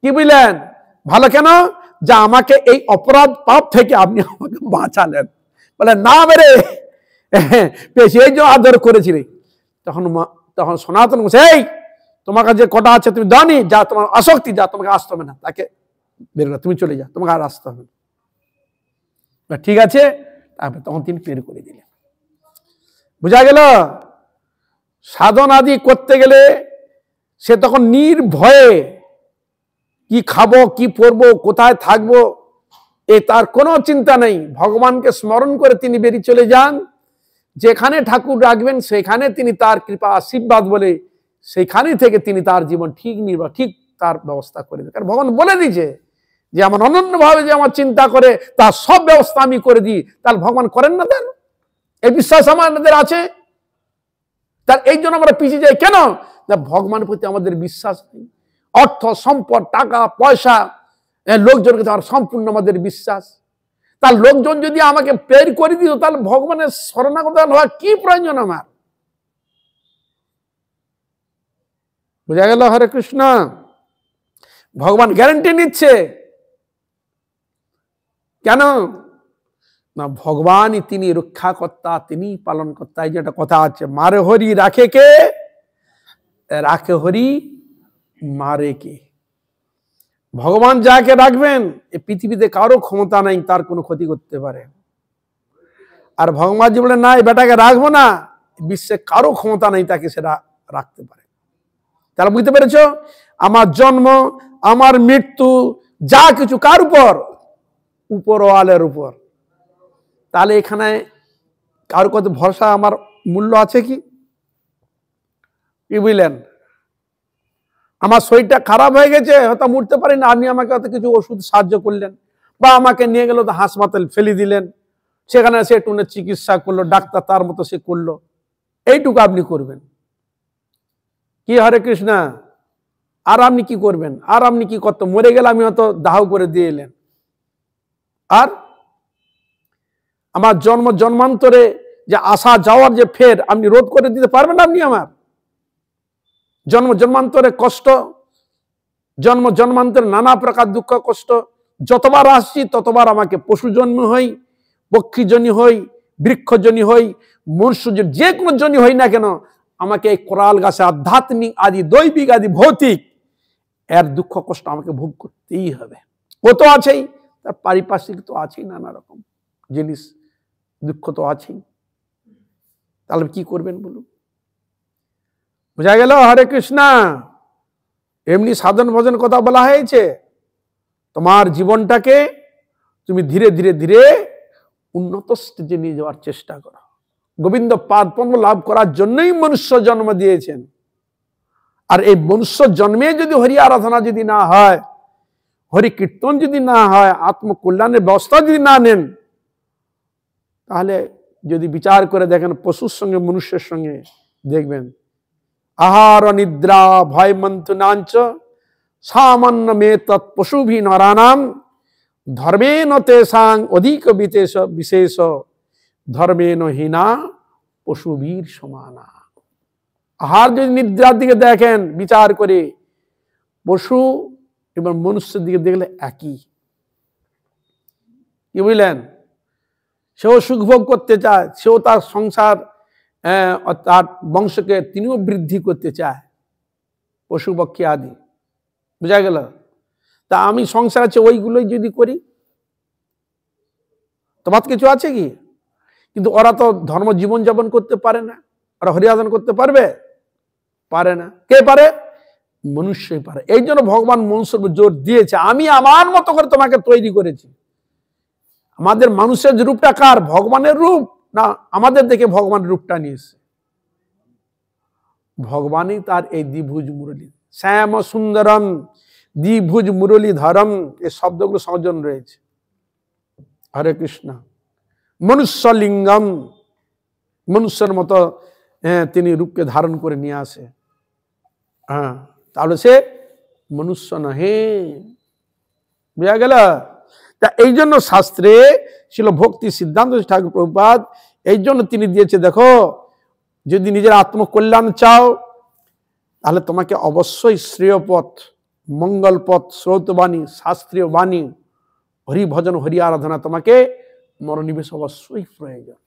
কি বুঝলেন? ভালো কেন? যা আমাকে এই অপরাধ পাপ থেকে আপনি আমাকে বাঁচালেন। বলে না মেরে পেয়েছি, এই জন্য আদর করেছিলি। তখন সনাতন বলছে, এই তোমার কাছে কটা আছে তুমি দাওনি, যা তোমার আসক্তি, যা তোমাকে আসতে হবে না, তাকে বের করে তুমি চলে যা, তোমাকে আর আসতে হবে না। ঠিক আছে, তারপর তখন তিনি বের করে দিলেন। বুঝা গেল? সাধন আদি করতে গেলে সে তখন নির্ভয়ে কি খাবো, কি পরবো, কোথায় থাকবো, এ তার কোনো চিন্তা নেই। ভগবানকে স্মরণ করে তিনি বেরিয়ে চলে যান। যেখানে ঠাকুর রাখবেন সেখানে তিনি তার কৃপা আশীর্বাদ বলে সেখানে থেকে তিনি তার জীবন ঠিক তার ব্যবস্থা করে দেন। কারণ ভগবান বলে দিয়েছে যে আমার অনন্যভাবে যে আমার চিন্তা করে তার সব ব্যবস্থা আমি করে দিই। তাহলে ভগবান করেন না? তার এই বিশ্বাস আমাদের আছে। তার এই জন্য আমরা পিছিয়ে যাই কেন? না, ভগবানের প্রতি আমাদের বিশ্বাস নেই। অর্থ সম্পদ, টাকা পয়সা, লোকজনকে তার সম্পূর্ণ আমাদের বিশ্বাস। তার লোকজন যদি আমাকে বের করে দিত, তাহলে ভগবানের শরণাগত হওয়ার কি প্রয়োজন আমার? বুঝা গেল হরে কৃষ্ণ? ভগবান গ্যারান্টি নিচ্ছে কেন? না, ভগবানই তিনি রক্ষাকর্তা, তিনি পালনকর্তা। এই যে একটা কথা আছে, মারে হরি রাখে কে, রাখে হরি মারে কে। ভগবান যাকে রাখবেন এই পৃথিবীতে কারো ক্ষমতা নাই তার কোনো ক্ষতি করতে পারে। আর ভগবান জি বলে না, এই বেটাকে রাখবো না, বিশ্বে কারো ক্ষমতা নেই তাকে সেটা রাখতে পারে। তাহলে বুঝতে পেরেছ? আমার জন্ম, আমার মৃত্যু, যা কিছু কার উপর? উপরওয়ালের উপর। তাহলে এখানে কারো কত ভরসা, আমার মূল্য আছে কি? কি বুঝলেন? আমার শরীরটা খারাপ হয়ে গেছে, হয়তো উঠতে পারি না, আপনি আমাকে হয়তো কিছু ওষুধ সাহায্য করলেন, বা আমাকে নিয়ে গেল তো হাসপাতাল ফেলে দিলেন, সেখানে সে একটু চিকিৎসা করলো, ডাক্তার তার মতো সে করলো, এইটুকু আপনি করবেন। কি হরে কৃষ্ণ? আর আপনি কি করবেন? আর আপনি কি করতে? মরে গেলে আমি হয়তো দাহ করে দিয়ে এলেন। আর আমার জন্মান্তরে যে আসা যাওয়ার যে ফের আপনি রোধ করে দিতে পারবেন? আপনি আমার জন্মান্তরে কষ্ট, জন্মান্তরে নানা প্রকার দুঃখ কষ্ট, যতবার আসছি ততবার আমাকে পশু জন্ম হই, পক্ষী জনি হই, বৃক্ষ জনি হই, মনুষ্য যে কোনো জনি হই না কেন, আমাকে এই কোরাল গাছে আধ্যাত্মিক আদি দৈবিক আদি ভৌতিক এর দুঃখ কষ্ট আমাকে ভোগ করতেই হবে। ও তো আছেই, তার পারিপার্শ্বিক তো আছেই, নানা রকম জিনিস দুঃখ তো আছেই। তাহলে কি করবেন বলুন? বুঝা গেল হরে কৃষ্ণ? এমনি সাধন ভজন কথা বলা হয়েছে। তোমার জীবনটাকে তুমি ধীরে ধীরে ধীরে উন্নত স্টেজে নিয়ে যাওয়ার চেষ্টা করো। গোবিন্দ পাদ পদ্ম লাভ করার জন্যই মনুষ্য জন্ম দিয়েছেন। আর এই মনুষ্য জন্মে যদি হরি আরাধনা যদি না হয়, হরি কীর্তন যদি না হয়, আত্মকল্যাণের ব্যবস্থা যদি না নেন, তাহলে যদি বিচার করে দেখেন পশুর সঙ্গে মনুষ্যের সঙ্গে দেখবেন আহার নিদ্রা ভয় মন্থনাঞ্চ সামান্য মে তৎ পশুভি নরানাম ধর্মেন তেসাং অধিক বিশেষ ধর্মেন হীনা পশুবীর সমানা। আহার যদি নিদ্রার দিকে দেখেন বিচার করে, পশু এবং মনুষ্যের দিকে দেখলে একই। কি বুঝলেন? সেও সুখভোগ করতে চায়, সেও তার সংসার তার বংশকে তিনিও বৃদ্ধি করতে চায়, পশু পক্ষী আদি। বুঝা গেল? তা আমি সংসার আছে ওইগুলোই যদি করি, তোমার কিছু আছে কি? কিন্তু ওরা তো ধর্ম জীবন যাপন করতে পারে না, ওরা হরিয়াজন করতে পারবে? পারে না। কে পারে? মনুষ্যই পারে। এই জন্য ভগবান মনুষ্যের জোর দিয়েছে, আমি আমার মতো করে তোমাকে তৈরি করেছি। আমাদের মানুষের যে রূপটা কার? ভগবানের রূপ না আমাদের দেখে ভগবানের রূপটা নিয়েছে? ভগবানই তার এই দ্বিভুজ মুরলী, শ্যাম সুন্দরম দ্বিভুজ মুরলী ধরম, এই শব্দগুলো সংযোজন রয়েছে। হরে কৃষ্ণ। মনুষ্য লিঙ্গম, মনুষ্যের মতো তিনি রূপকে ধারণ করে নিয়ে আসে। হ্যাঁ, তাহলে সে মনুষ্য নহে। বুঝা গেল? তা এই জন্য শাস্ত্রে ছিল ভক্তি সিদ্ধান্ত ঠাকুর প্রভুপাদ এই জন্য তিনি দিয়েছে, দেখো যদি নিজের আত্মকল্যাণ চাও তাহলে তোমাকে অবশ্যই শ্রেয় পথ, মঙ্গল পথ, শ্রৌতবাণী, শাস্ত্রীয় বাণী, হরি ভজন, হরি আরাধনা তোমাকে মনোনিবেশ অবশ্যই প্রয়োজন।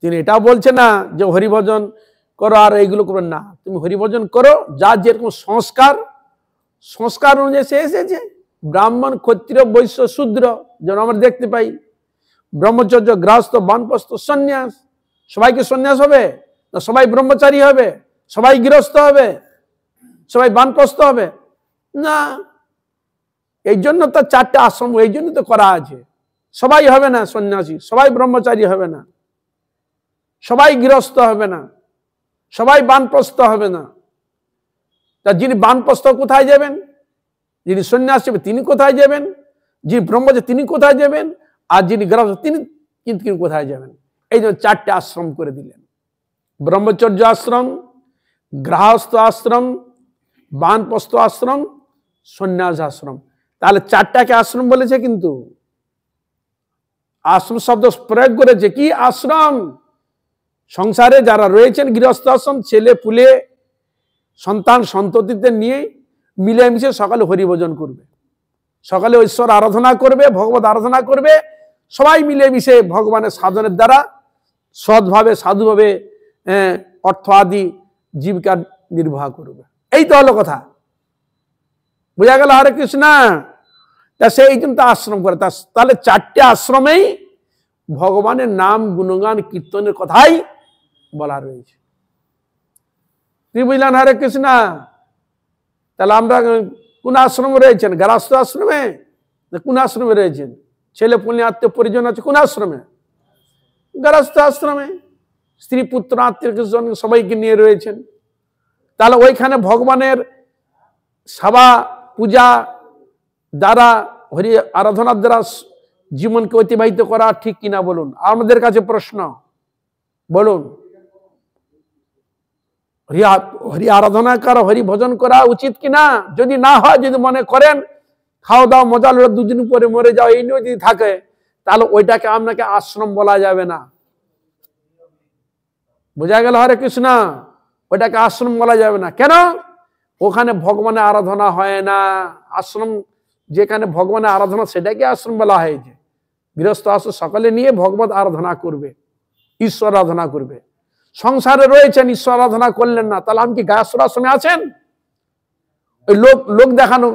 তিনি এটা বলছে না যে হরিভজন করো আর এইগুলো করো না, তুমি হরিভজন করো, যার যেরকম সংস্কার অনুযায়ী সে এসেছে। ব্রাহ্মণ, ক্ষত্রিয়, বৈশ্য, শূদ্র, যেন আমরা দেখতে পাই, ব্রহ্মচর্য, গৃহস্থ, বানপ্রস্থ, সন্ন্যাস। সবাইকে সন্ন্যাস হবে না? সবাই ব্রহ্মচারী হবে? সবাই গৃহস্থ হবে? সবাই বানপ্রস্থ হবে? না। এই জন্য তো 4টে আশ্রম এই জন্য তো করা আছে। সবাই হবে না সন্ন্যাসী, সবাই ব্রহ্মচারী হবে না, সবাই গৃহস্থ হবে না, সবাই বানপ্রস্থ হবে না। তা যিনি বানপ্রস্থ কোথায় যাবেন? যিনি সন্ন্যাসী হবে তিনি কোথায় যাবেন? যিনি ব্রহ্মচারী তিনি কোথায় যাবেন? আর যিনি গৃহস্থ তিনি কিন্তু কোথায় যাবেন? এই জন্য 4টে আশ্রম করে দিলেন। ব্রহ্মচর্য আশ্রম, গৃহস্থ আশ্রম, বানপ্রস্থ আশ্রম, সন্ন্যাস আশ্রম। তাহলে 4টাকে আশ্রম বলেছে, কিন্তু আশ্রম শব্দ প্রয়োগ করেছে কি? আশ্রম। সংসারে যারা রয়েছেন গৃহস্থ আশ্রম, ছেলে পুলে সন্তান সন্ততিদের নিয়ে মিলেমিশে সকালে হরিভজন করবে, সকালে ঈশ্বর আরাধনা করবে, ভগবত আরাধনা করবে, সবাই মিলেমিশে ভগবানের সাধনের দ্বারা সৎভাবে সাধুভাবে অর্থ আদি জীবিকা নির্বাহ করবে। এই তো হলো কথা। বুঝা গেল? হরে কৃষ্ণ। তা সেই কিন্তু আশ্রম করে, তাহলে 4টে আশ্রমেই ভগবানের নাম গুণগান কীর্তনের কথাই বলা রয়েছে। কি বুঝলেন? হরে কৃষ্ণ। তাহলে আমরা কোন আশ্রমে রয়েছেন? গৃহস্থ আশ্রমে? কোন আশ্রমে রয়েছেন? ছেলে পুলে আত্মীয় পরিজন আছে কোন আশ্রমে? গৃহস্থ আশ্রমে। স্ত্রী পুত্র আত্মীয় সবাইকে নিয়ে রয়েছেন। তাহলে ওইখানে ভগবানের সেবা পূজা দ্বারা, হরি আরাধনার দ্বারা জীবনকে অতিবাহিত করা ঠিক কিনা বলুন? আমাদের কাছে প্রশ্ন, বলুন। হরি আরাধনা করা, হরি ভজন করা উচিত কিনা? যদি না হয়, যদি মনে করেন খাওয়া দাওয়া মজা লড়ে 2 দিন পরে মরে যাও এই নিয়ে যদি থাকে, তাহলে ওইটাকে আপনাকে আশ্রম বলা যাবে না। বোঝা গেল? হরে কৃষ্ণ। ওইটাকে আশ্রম বলা যাবে না। কেন? ওখানে ভগবানের আরাধনা হয় না। আশ্রম যেখানে ভগবানের আরাধনা সেটাকে আশ্রম বলা হয়েছে। গৃহস্থ আশ্রম সকলে নিয়ে ভগবত আরাধনা করবে, ঈশ্বর আরাধনা করবে। সংসারে রয়েছেন, ঈশ্বর আরাধনা করলেন না, তাহলে আপনি কি গৃহস্থ আশ্রমে আছেন? ওই লোক দেখানো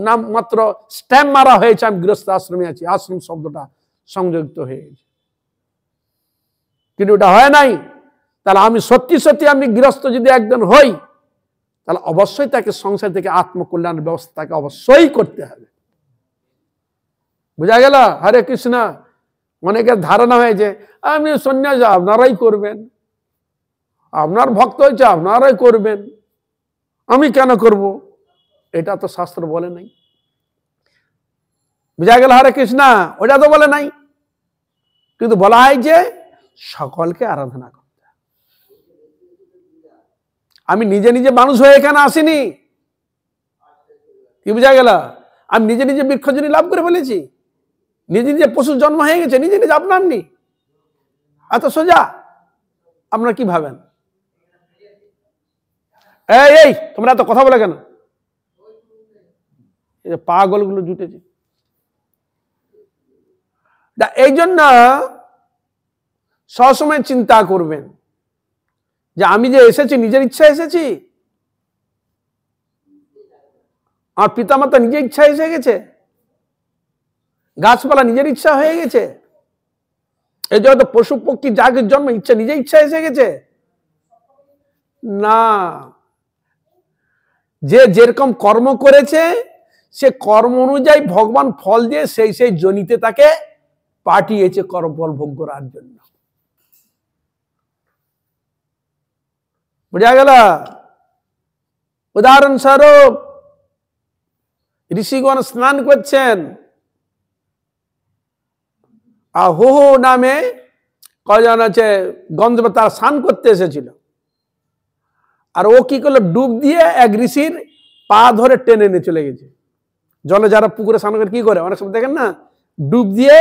নাম মাত্র স্ট্যাম্প মারা হয়েছে আমি গৃহস্থ আশ্রমে আছি, আশ্রম শব্দটা সংযুক্ত হয়েছে, কিন্তু ওটা হয় নাই। তাহলে আমি সত্যি সত্যি আমি গৃহস্থ যদি একজন হই, তাহলে অবশ্যই তাকে সংসার থেকে আত্মকল্যাণের ব্যবস্থা তাকে অবশ্যই করতে হবে। বুঝা গেল? হরে কৃষ্ণ। অনেকের ধারণা হয়েছে আমি সন্ন্যাস আপনারাই করবেন, আপনার ভক্ত হয়েছে, আপনারাই করবেন, আমি কেন করব? এটা তো শাস্ত্র বলে নাই। বুঝা গেল হরে কৃষ্ণা? ওটা তো বলে নাই, কিন্তু বলা হয় যে সকলকে আরাধনা করতে। আমি নিজে নিজে মানুষ হয়ে এখানে আসিনি, কি বুঝা গেল? আমি নিজে নিজে বৃক্ষজনী লাভ করে ফেলেছি, নিজে নিজে পশুর জন্ম হয়ে গেছে, নিজে নিজে আপনার নি, এত সোজা। আপনারা কি ভাবেন? এই তোমরা এত কথা বলে কেন? পাগলগুলো জুটেছে। এই জন্য সবসময় চিন্তা করবেন যে আমি যে এসেছি নিজের ইচ্ছা এসেছি, আর পিতামাতা নিজের ইচ্ছা এসে গেছে, গাছপালা নিজের ইচ্ছা হয়ে গেছে, এই জন্য পশু পক্ষী জাগের জন্ম ইচ্ছা নিজের ইচ্ছা এসে গেছে না। যে যেরকম কর্ম করেছে সে কর্ম অনুযায়ী ভগবান ফল দিয়ে সেই সেই জনিতে তাকে পাঠিয়েছে কর্মফল ভোগ করার জন্য। বুঝা গেল? উদাহরণস্বরূপ ঋষিগণ স্নান করছেন, আর হু হু নামে কজন আছে গন্ধর্ব, তারা স্নান করতে এসেছিল, আর ও কি করলো, ডুব দিয়ে এক ঋষির পা ধরে টেনে নিয়ে চলে গেছে। জলে যারা পুকুরে স্নান করে কি করে, অনেক সময় দেখেন না, ডুব দিয়ে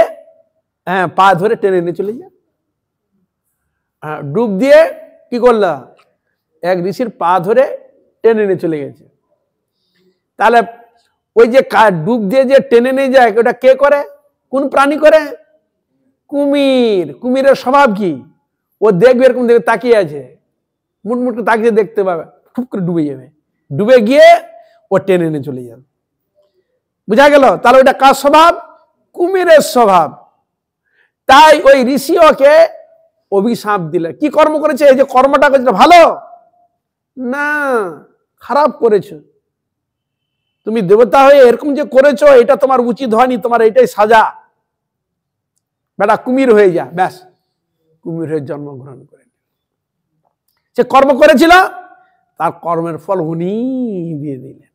পা ধরে টেনে নিয়ে চলে যায়। ডুব দিয়ে কি করলো, এক ঋষির পা ধরে টেনে নিয়ে চলে গেছে। তাহলে ওই যে ডুব দিয়ে যে টেনে নিয়ে যায়, ওটা কে করে, কোন প্রাণী করে? কুমির। কুমিরের স্বভাব কি? ও দেখবে এরকম দেখবে তাকিয়ে আছে, মুটমুট তাকিয়ে দেখতে পাবে, খুব করে ডুবে যাবে, ডুবে গিয়ে ও টেনে নিয়ে চলে যাবে। বুঝা গেল? তাহলে ওটা কার স্বভাব? কুমিরের স্বভাব। তাই ওই ঋষি ওকে অভিশাপ দিলে। কি কর্ম করেছে? এই যে কর্মটা করেছে ভালো না, খারাপ করেছো। তুমি দেবতা হয়ে এরকম যে করেছো, এটা তোমার উচিত হয়নি, তোমার এটাই সাজা। বেটা কুমির হয়ে যা, ব্যাস, কুমির হয়ে জন্মগ্রহণ করে। সে কর্ম করেছিল, তার কর্মের ফল উনি দিয়ে দিলেন।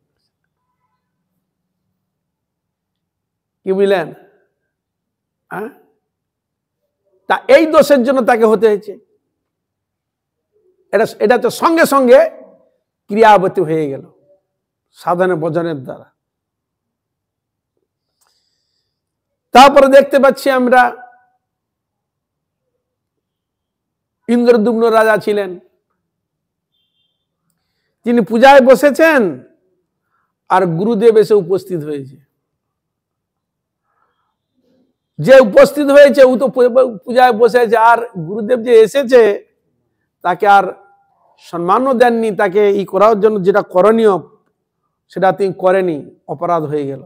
কি বুঝলেন? তা এই দোষের জন্য তাকে হতে হয়েছে। এটা তো সঙ্গে সঙ্গে ক্রিয়াবতী হয়ে গেল সাধনে ভজনের দ্বারা। তারপরে দেখতে পাচ্ছি আমরা ইন্দ্রদ্যুম্ন রাজা ছিলেন, তিনি পূজায় বসেছেন, আর গুরুদেব এসে উপস্থিত হয়েছে। যে উপস্থিত হয়েছে ও তো পূজায় বসে আছে, আর গুরুদেব যে এসেছে তাকে আর সম্মানও দেননি, তাকে ই করার জন্য যেটা করণীয় সেটা তিনি করেনি, অপরাধ হয়ে গেল।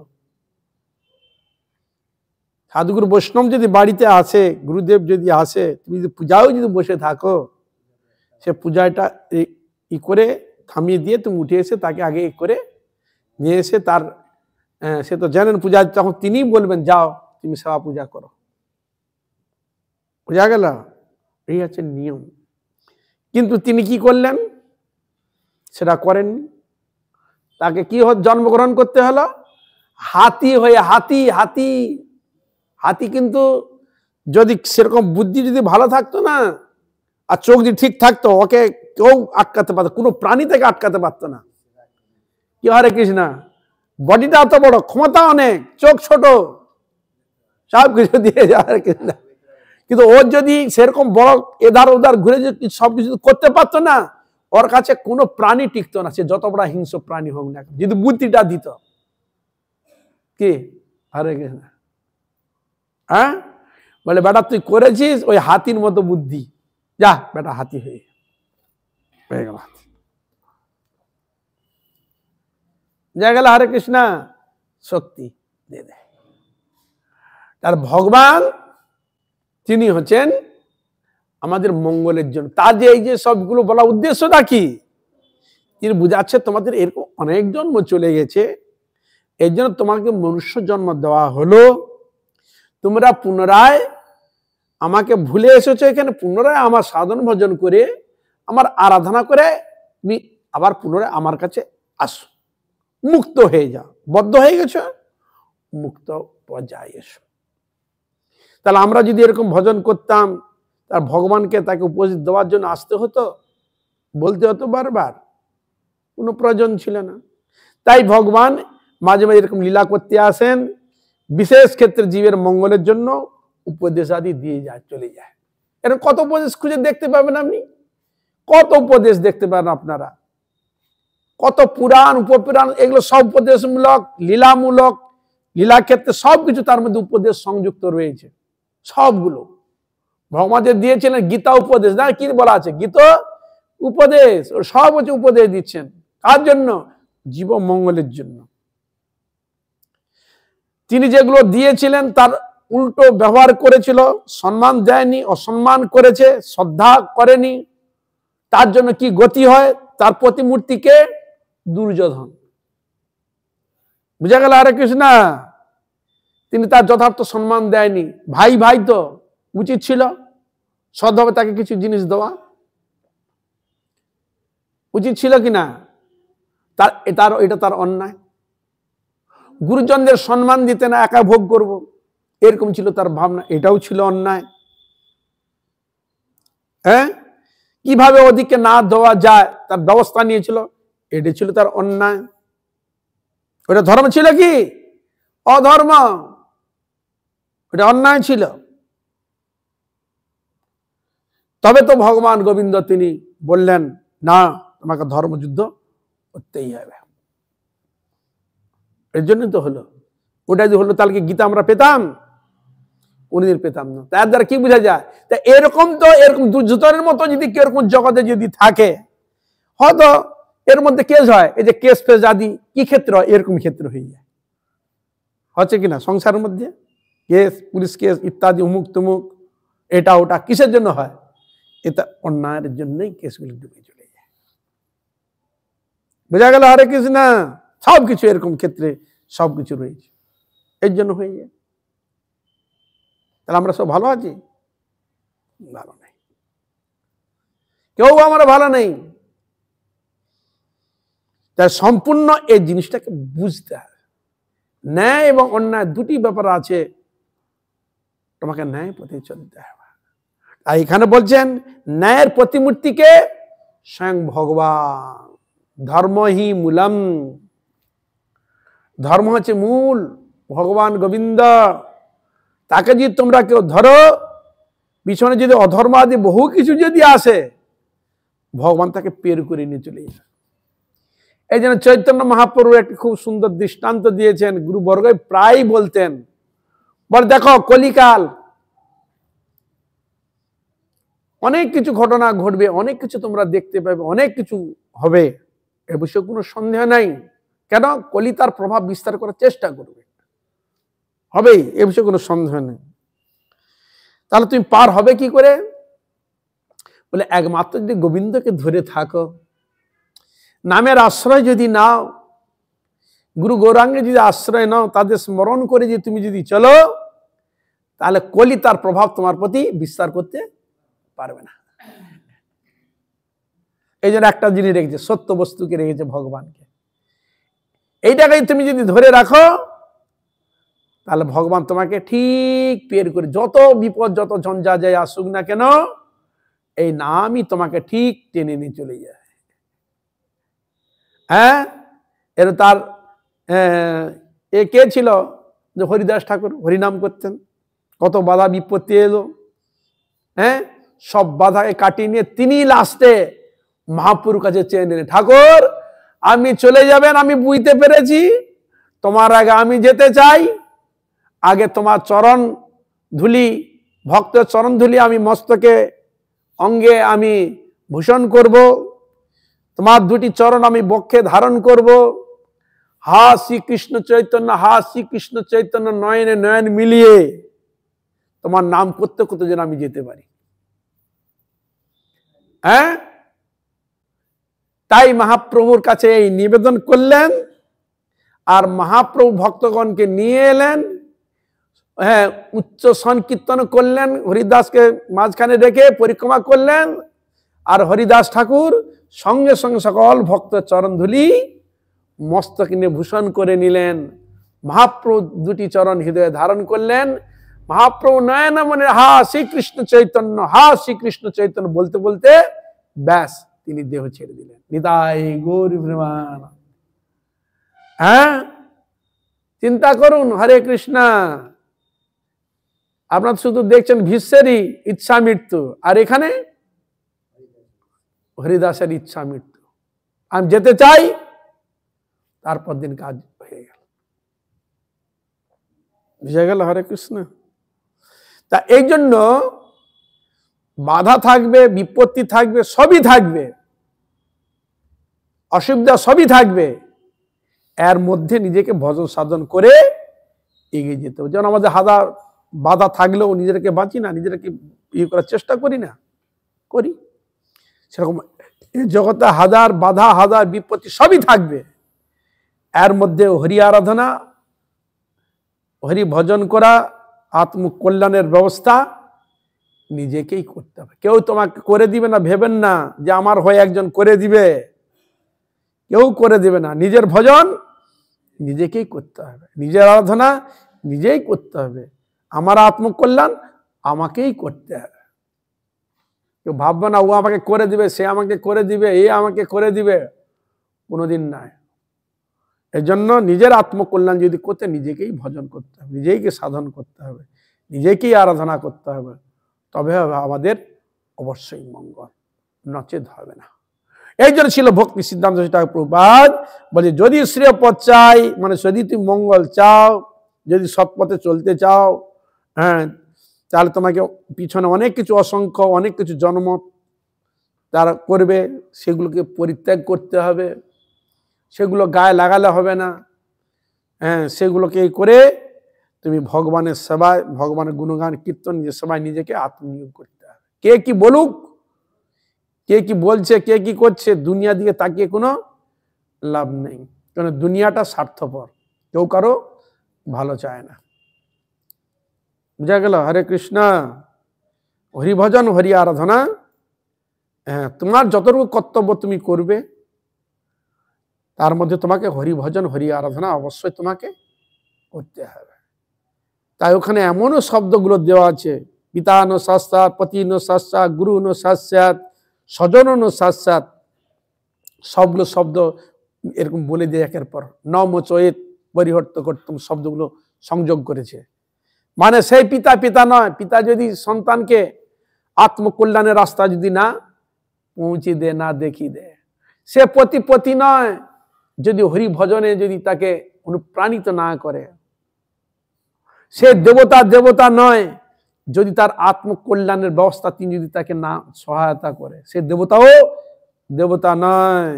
সাধুগুরু বৈষ্ণব যদি বাড়িতে আসে, গুরুদেব যদি আসে, তুমি যদি পূজাও যদি বসে থাকো, সে পূজাটা ই করে থামিয়ে দিয়ে তুমি উঠে এসে তাকে আগে করে নিয়ে এসে তার, সে তো জানেন পূজা, তখন তিনি বলবেন যাও তুমি সেবা পূজা করো। বুঝা গেল? এই হচ্ছে নিয়ম। কিন্তু তিনি কি করলেন? সেটা করেননি। তাকে কি জন্মগ্রহণ করতে হলো? হাতি হয়ে। হাতি হাতি হাতি কিন্তু যদি সেরকম বুদ্ধি যদি ভালো থাকতো না, আর চোখ যদি ঠিক থাকতো, ওকে কেউ আটকাতে পারতো, কোনো প্রাণী থেকে আটকাতে পারতো না। কি হরে কৃষ্ণ? বডিটা অত বড়, ক্ষমতা অনেক, চোখ ছোট, সব কিছু দিয়ে যাওয়ার কৃষ্ণ। কিন্তু ওর যদি সেরকম বড় এধার ওধার ঘুরে যদি সবকিছু করতে পারতো না, ওর কাছে কোনো প্রাণী টিকতো না, সে যত বড় হিংস্র প্রাণী হোক না, যদি বুদ্ধিটা দিত। কি হরে কৃষ্ণ? বলে বেটা তুই করেছিস ওই হাতির মতো বুদ্ধি, যা বেটা হাতি হয়ে গেল। যা গেল হরে কৃষ্ণ, শক্তি দিয়ে দেয়। তার ভগবান তিনি হচ্ছেন আমাদের মঙ্গলের জন্য। তার যে এই যে সবগুলো বলা উদ্দেশ্যটা কি? তিনি বুঝাচ্ছে তোমাদের এরকম অনেক জন্ম চলে গেছে, এর জন্য তোমাকে মনুষ্য জন্ম দেওয়া হলো। তোমরা পুনরায় আমাকে ভুলে এসেছো, এখানে পুনরায় আমার সাধন ভজন করে আমার আরাধনা করে তুমি আবার পুনরায় আমার কাছে আসো, মুক্ত হয়ে যাও, বদ্ধ হয়ে গেছো, মুক্ত পর্যায়ে এসো। তাহলে আমরা যদি এরকম ভজন করতাম, তার ভগবানকে তাকে উপদেশ দেওয়ার জন্য আসতে হতো, বলতে হতো বারবার, কোনো প্রয়োজন ছিল না। তাই ভগবান মাঝে মাঝে এরকম লীলা করতে আসেন, বিশেষ ক্ষেত্রে জীবের মঙ্গলের জন্য উপদেশ আদি দিয়ে যায়, চলে যায়। এরকম কত উপদেশ খুঁজে দেখতে পাবেন আপনি, কত উপদেশ দেখতে পাবেন আপনারা, কত পুরাণ উপপুরাণ, এগুলো সব উপদেশমূলক, লীলামূলক, লীলা ক্ষেত্রে সবকিছু তার মধ্যে উপদেশ সংযুক্ত রয়েছে। সবগুলো ভগবান দিয়েছিলেন গীতা উপদেশ, না কি বলা আছে, গীতা উপদেশ, ও সব হচ্ছে উপদেশ দিচ্ছেন। কার জন্য? জীব মঙ্গলের জন্য। তিনি যেগুলো দিয়েছিলেন তার উল্টো ব্যবহার করেছিল, সম্মান দেয়নি, অসম্মান করেছে, শ্রদ্ধা করেনি, তার জন্য কি গতি হয়? তার প্রতিমূর্তিকে দুর্যোধন, বুঝা গেল? হরে কৃষ্ণ। তিনি তার যথার্থ সম্মান দেয়নি। ভাই ভাই তো উচিত ছিল সদভাবে তাকে কিছু জিনিস দেওয়া, উচিত ছিল কিনা? এটা তার অন্যায়। গুরুজনদের সম্মান দিতে না, একা ভোগ করব, এরকম ছিল তার ভাবনা, এটাও ছিল অন্যায়। হ্যাঁ, কিভাবে ওদিকে না দেওয়া যায় তার ব্যবস্থা নিয়েছিল, এটা ছিল তার অন্যায়। ওটা ধর্ম ছিল কি? অধর্ম, ওটা অন্যায় ছিল। তবে তো ভগবান গোবিন্দ তিনি বললেন, না, তোমাকে ধর্মযুদ্ধ করতেই হবে। এর জন্য তো হলো। ওটা যদি হলো তাহলে কি গীতা আমরা পেতাম? কোনদিন পেতাম না। তার দ্বারা কি বোঝা যায়? তা এরকম দুর্যোধনের মতো যদি এরকম জগতে যদি থাকে, হয়তো এর মধ্যে কেস হয়, এই যে কেস ফেস আদি কি ক্ষেত্র হয়, এরকম ক্ষেত্র হয়ে যায়, হচ্ছে কিনা? সংসারের মধ্যে কেস, পুলিশ কেস ইত্যাদি, অমুক তমুক, এটা ওটা কিসের জন্য হয়? এটা অন্যায়ের জন্যই কেসগুলি ডুবে চলে যায়। বোঝা গেল? হরে কৃষ্ণ। সবকিছু এরকম ক্ষেত্রে সবকিছু রয়েছে, এর জন্য হয়ে যায়। তাহলে আমরা সব ভালো আছি? ভালো নেই, কেউ আমরা ভালো নেই। তাই সম্পূর্ণ এই জিনিসটাকে বুঝতে হবে। ন্যায় এবং অন্যায় দুটি ব্যাপার আছে, তোমাকে ন্যায় পথে চলতে হবে। আর এখানে বলছেন ন্যায়ের প্রতিমূর্তিকে স্বয়ং ভগবান, ধর্মহি মূলম, ধর্ম হচ্ছে মূল, ভগবান গোবিন্দ। তাকে যদি তোমরা কেউ ধরো, পিছনে যদি অধর্ম আদি বহু কিছু যদি আসে, ভগবান তাকে পের করে নিয়ে চলে যায়। এই জন্য চৈতন্য মহাপ্রভু একটি খুব সুন্দর দৃষ্টান্ত দিয়েছেন। গুরুবর্গ প্রায় বলতেন, বলে দেখো কলিকাল, অনেক কিছু ঘটনা ঘটবে, অনেক কিছু তোমরা দেখতে পাবে, অনেক কিছু হবে, এ বিষয়ে কোনো সন্দেহ নাই। কেন? কলি তার প্রভাব বিস্তার করার চেষ্টা করবে, হবেই, এ বিষয়ে কোনো সন্দেহ নেই। তাহলে তুমি পার হবে কি করে? বলে একমাত্র যদি গোবিন্দকে ধরে থাকো, নামের আশ্রয় যদি নাও, গুরু গৌরাঙ্গে যদি আশ্রয় নাও, তাদের স্মরণ করে যদি তুমি যদি চলো, তাহলে কলি তার প্রভাব তোমার প্রতি বিস্তার করতে পারবে না। এই জন্য একটা জিনিস রেখেছে, সত্য বস্তুকে রেখেছে, ভগবানকে। এইটাকে তুমি যদি ধরে রাখো, তাহলে ভগবান তোমাকে ঠিক পের করে, যত বিপদ যত ঝঞ্ঝা যায় আসুক না কেন, এই নামই তোমাকে ঠিক টেনে নিয়ে চলে যায়। হ্যাঁ, এর তার এ কে ছিল? যে হরিদাস ঠাকুর হরিনাম করতেন, কত বাধা বিপত্তি এলো, হ্যাঁ, সব বাধাকে কাটিয়ে নিয়ে তিনি লাস্টে মহাপুরুর কাছে চেয়ে নিলেন, ঠাকুর আপনি চলে যাবেন, আমি বুঝতে পেরেছি, তোমার আগে আমি যেতে চাই, আগে তোমার চরণ ধুলি, ভক্তের চরণ ধুলি আমি মস্তকে অঙ্গে আমি ভূষণ করব, তোমার দুটি চরণ আমি বক্ষে ধারণ করব, হা শ্রীকৃষ্ণ চৈতন্য, হা শ্রীকৃষ্ণ চৈতন্য, নয়নে নয়ন মিলিয়ে তোমার নাম করতে করতে যেন আমি যেতে পারি। হ্যাঁ, তাই মহাপ্রভুর কাছে এই নিবেদন করলেন, আর মহাপ্রভু ভক্তগণকে নিয়ে এলেন। হ্যাঁ, উচ্চ সংকীর্তন করলেন, হরিদাসকে মাঝখানে রেখে পরিক্রমা করলেন, আর হরিদাস ঠাকুর সঙ্গে সঙ্গে সকল ভক্ত চরণ ধুলি মস্তক নিয়ে ভূষণ করে নিলেন। মহাপ্রভু দুটি চরণ হৃদয়ে ধারণ করলেন। মহাপ্রভু নয়ন মনে হা শ্রীকৃষ্ণ চৈতন্য, হা শ্রীকৃষ্ণ চৈতন্য বলতে বলতে ব্যাস তিনি দেহ ছেড়ে দিলেন। নিতাই গৌর প্রেমানন্দ। হ্যাঁ, চিন্তা করুন। হরে কৃষ্ণ। আপনারা শুধু দেখছেন ভীষ্মেরই ইচ্ছা মৃত্যু, আর এখানে হরিদাসের ইচ্ছা মৃত্যু। আমি যেতে চাই, তারপর দিন কাজ হয়ে গেল, বুঝে গেল। হরে কৃষ্ণ। তা এই জন্য বাধা থাকবে, বিপত্তি থাকবে, সবই থাকবে, অসুবিধা সবই থাকবে, এর মধ্যে নিজেকে ভজন সাধন করে এগিয়ে যেতে হবে। যেমন আমাদের বাধা থাকলেও নিজেদেরকে বাঁচি না, নিজেদেরকে ইয়ে করার চেষ্টা করি না, করি। সেরকম জগতে হাজার বাধা, হাজার বিপত্তি সবই থাকবে, এর মধ্যে হরি আরাধনা, হরি ভজন করা, আত্মকল্যাণের ব্যবস্থা নিজেকেই করতে হবে। কেউ তোমাকে করে দিবে না, ভেবেন না যে আমার হয়ে একজন করে দিবে, কেউ করে দিবে না। নিজের ভজন নিজেকেই করতে হবে, নিজের আরাধনা নিজেই করতে হবে, আমার আত্মকল্যাণ আমাকেই করতে হবে। কেউ ভাববে না ও আমাকে করে দিবে, সে আমাকে করে দিবে, এ আমাকে করে দিবে, কোনোদিন নাই। এই জন্য নিজের আত্মকল্যাণ যদি করতে, নিজেকেই ভজন করতে হবে, নিজেকে সাধন করতে হবে, নিজেকেই আরাধনা করতে হবে, তবে হবে আমাদের অবশ্যই মঙ্গল, নচেত হবে না। এই জন্য ছিল ভক্তি সিদ্ধান্ত ঠাকুর প্রভুপাদ বলে, যদি শ্রেয় পথ চাই, মানে যদি তুমি মঙ্গল চাও, যদি সৎপথে চলতে চাও, হ্যাঁ, তাহলে তোমাকে পিছনে অনেক কিছু, অসংখ্য অনেক কিছু জন্ম তারা করবে, সেগুলোকে পরিত্যাগ করতে হবে, সেগুলো গায়ে লাগালে হবে না। হ্যাঁ, সেগুলোকে করে তুমি ভগবানের সেবায়, ভগবানের গুণগান কীর্তন, নিজের সেবায় নিজেকে আত্মনিয়োগ করতে হবে। কে কি বলুক, কে কি বলছে, কে কি করছে, দুনিয়া দিকে তাকিয়ে কোনো লাভ নেই। কারণ দুনিয়াটা স্বার্থপর, কেউ কারো ভালো চায় না। বুঝা গেল? হরে কৃষ্ণ। হরিভজন, হরি আরাধনা, হ্যাঁ, তোমার যতটুকু কর্তব্য তুমি করবে, তার মধ্যে তোমাকে হরিভজন, হরি আরাধনা অবশ্যই তোমাকে করতে হবে। তাই ওখানে এমনও শব্দগুলো দেওয়া আছে, পিতা ন সাক্ষাৎ, পতি ন সাক্ষাৎ, গুরু ন সাক্ষাৎ, স্বজন ন সাক্ষাৎ, সবগুলো শব্দ এরকম বলে দিয়ে একের পর নমচয়েত পরিহর্ত করতুম শব্দগুলো সংযোগ করেছে। মানে সেই পিতা পিতা নয়, পিতা যদি সন্তানকে আত্মকল্যাণের রাস্তা যদি না পৌঁছে দে, না দেখিয়ে দে, সে পতি পতি নয় যদি হরি ভজনে যদি তাকে অনুপ্রাণিত না করে, সে দেবতা দেবতা নয় যদি তার আত্মকল্যাণের ব্যবস্থা তিনি যদি তাকে না সহায়তা করে, সে দেবতাও দেবতা নয়।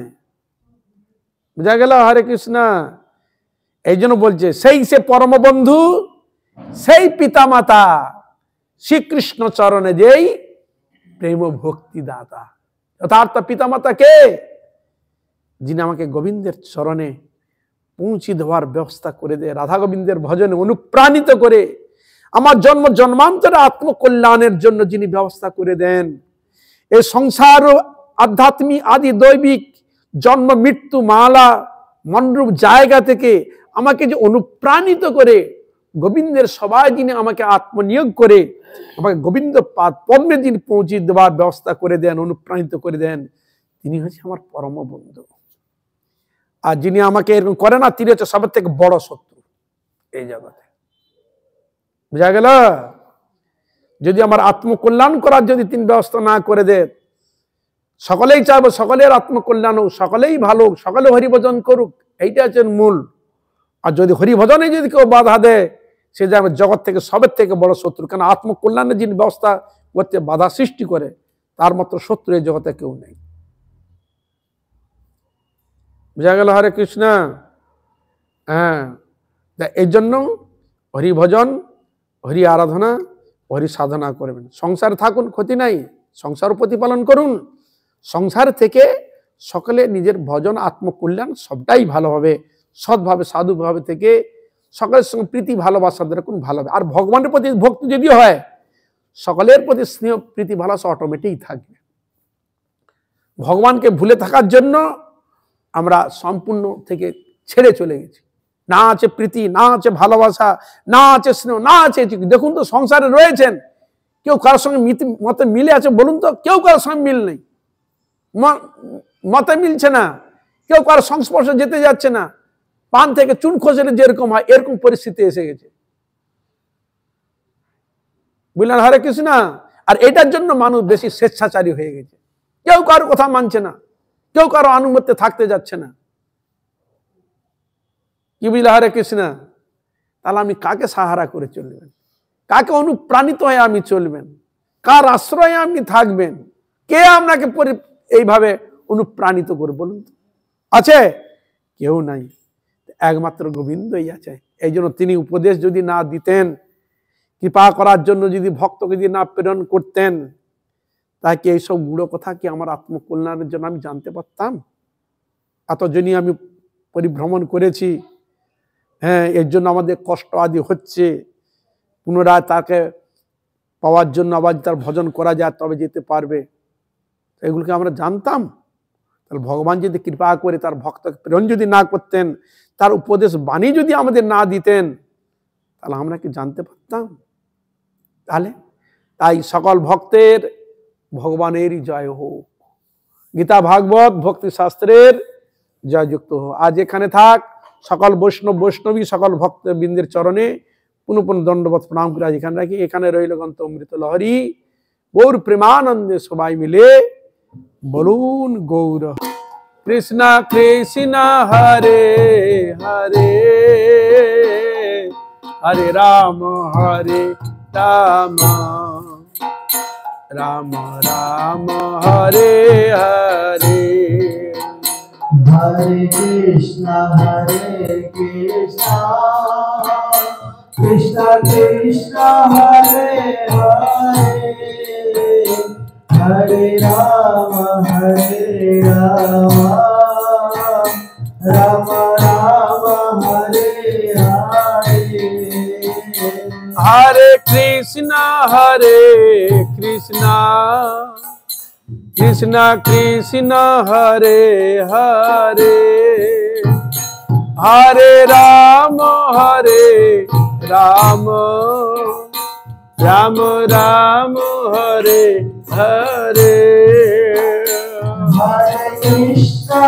বুঝা গেল? হরে কৃষ্ণ। এই জন্য বলছে, সেই সে পরম বন্ধু, সেই পিতা মাতা, শ্রীকৃষ্ণ চরণে যেই প্রেম ভক্তি দাতা। যথার্থ পিতা মাতা কে? যিনি আমাকে গোবিন্দের চরণে পৌঁছে দেওয়ার ব্যবস্থা করে দেয়, রাধা গোবিন্দের ভজনে অনুপ্রাণিত করে আমার জন্ম জন্মান্তরে আত্মকল্যাণের জন্য যিনি ব্যবস্থা করে দেন। এই সংসার আধ্যাত্মিক আদি দৈবিক জন্ম মৃত্যু মালা মনরূপ জায়গা থেকে আমাকে যে অনুপ্রাণিত করে গোবিন্দের সবাই যিনি আমাকে আত্মনিয়োগ করে আমাকে গোবিন্দ পদ্মে যিনি পৌঁছে দেওয়ার ব্যবস্থা করে দেন, অনুপ্রাণিত করে দেন, তিনি হচ্ছে আমার পরম বন্ধু। আর যিনি আমাকে এরকম করে না, তিনি হচ্ছে সবার থেকে বড় শত্রু এই জগতে। বুঝা গেল? যদি আমার আত্মকল্যাণ করার যদি তিনি ব্যবস্থা না করে দেন, সকলেই চাইবো সকলের আত্মকল্যাণ হোক, সকলেই ভালো হোক, সকলে হরিভজন করুক, এইটা হচ্ছে মূল। আর যদি হরিভজনে যদি কেউ বাধা দেয়, সে যে আমার জগৎ থেকে সবের থেকে বড় শত্রু। কেন আত্মকল্যাণের যিনি ব্যবস্থা করতে বাধা সৃষ্টি করে, তার মতো শত্রু এই জগতে কেউ নেই। বুঝা গেল? হরে কৃষ্ণ। হ্যাঁ, এই জন্য হরিভজন, হরি আরাধনা, হরি সাধনা করবেন। সংসারে থাকুন, ক্ষতি নাই, সংসার প্রতিপালন করুন। সংসার থেকে সকলে নিজের ভজন, আত্মকল্যাণ সবটাই ভালোভাবে, সৎভাবে, সাধুভাবে থেকে সকলের সঙ্গে প্রীতি ভালোবাসা রাখুন, ভালো হবে। আর ভগবানের প্রতি ভক্তি যদি হয়, সকলের প্রতি স্নেহ প্রীতি ভালোবাসা অটোমেটিক থাকবে। ভগবানকে ভুলে থাকার জন্য আমরা সম্পূর্ণ থেকে ছেড়ে চলে গেছি। না আছে প্রীতি, না আছে ভালোবাসা, না আছে স্নেহ, না আছে। দেখুন তো সংসারে রয়েছেন, কেউ কারোর সঙ্গে মতে মিলে আছে বলুন তো? কেউ কারোর সঙ্গে মিল নেই, মতে মিলছে না, কেউ কারোর সংস্পর্শে যেতে যাচ্ছে না। পান থেকে চুন খসলে যেরকম হয় এরকম পরিস্থিতি এসে গেছে, বুঝলেন? হরে কৃষ্ণ। আর এটার জন্য মানুষ বেশি স্বেচ্ছাচারী হয়ে গেছে, কেউ কারো কথা মানছে না, কেউ কারো অনুমতি থাকতে যাচ্ছে না। কি বুঝলে? হরে কৃষ্ণ। তাহলে আমি কাকে সাহারা করে চলবেন? কাকে অনুপ্রাণিত হয়ে আমি চলবেন? কার আশ্রয়ে আপনি থাকবেন? কে আপনাকে এইভাবে অনুপ্রাণিত করে বলুন তো? আছে? কেউ নাই, একমাত্র গোবিন্দই আছে। এই জন্য তিনি উপদেশ যদি না দিতেন, কৃপা করার জন্য যদি ভক্তকে যদি না প্রেরণ করতেন, তাকে এইসব গুঁড়ো কথা কি আমার আত্মকল্যাণের জন্য আমি জানতে পারতাম? এতজনই আমি পরিভ্রমণ করেছি, হ্যাঁ, এর জন্য আমাদের কষ্ট আদি হচ্ছে। পুনরায় তাকে পাওয়ার জন্য আবার তার ভজন করা যায় তবে যেতে পারবে, এগুলোকে আমরা জানতাম? তাহলে ভগবান যদি কৃপা করে তার ভক্তকে প্রেরণ যদি না করতেন, তার উপদেশ বাণী যদি আমাদের না দিতেন, তাহলে আমরা কি জানতে পারতাম? তাহলে তাই সকল ভক্তের ভগবানেরই জয় হোক, গীতা ভাগবত ভক্তি শাস্ত্রের জয়যুক্ত হোক। আজ এখানে থাক। সকল বৈষ্ণবী সকল ভক্তবৃন্দের চরণে পুনঃ পুনঃ দণ্ডবত প্রণাম করে আজ এখানে রাখি। এখানে রইল গন্ত অমৃত লহরী। গৌর প্রেমানন্দে সবাই মিলে বলুন গৌর কৃষ্ণ কৃষ্ণ হরে হরে, হরে রাম রাম রাম হরে হরে। हरे कृष्णा कृष्णा कृष्णा हरे हरे, हरे राम राम राम हरे हरे। हरे कृष्णा कृष्णा कृष्णा हरे हरे, हरे राम राम राम हरे हरे। हरे कृष्णा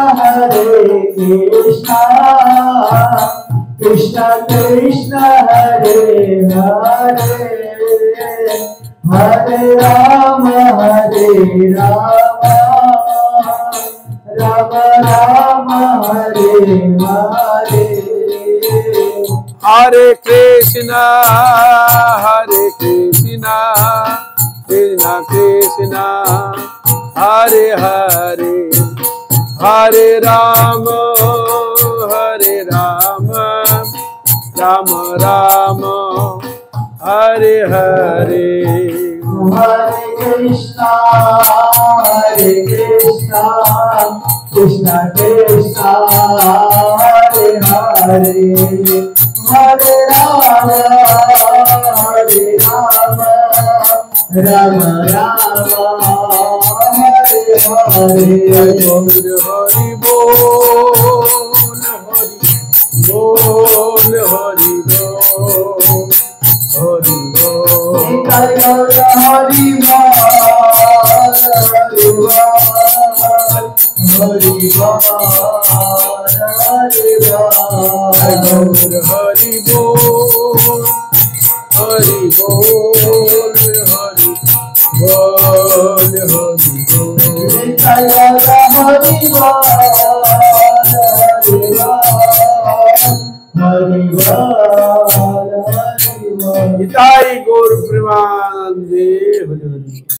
कृष्णा कृष्णा हरे हरे, हरे राम राम राम हरे हरे। हरे कृष्णा कृष्णा कृष्णा हरे हरे, हरे राम राम राम हरे हरे। हरे कृष्णा कृष्णा कृष्णा हरे हरे, हरे राम राम राम हरे हरे। हरि बोल बोल हरि बोल हरि बोल। हरि बोल हरि बोल हरि बोल हरि बोल। हरि बोल हरि बोल हरि बोल हरि बोल। हरि बोल। गीताई गौर प्रेमानंदे हरि हरि।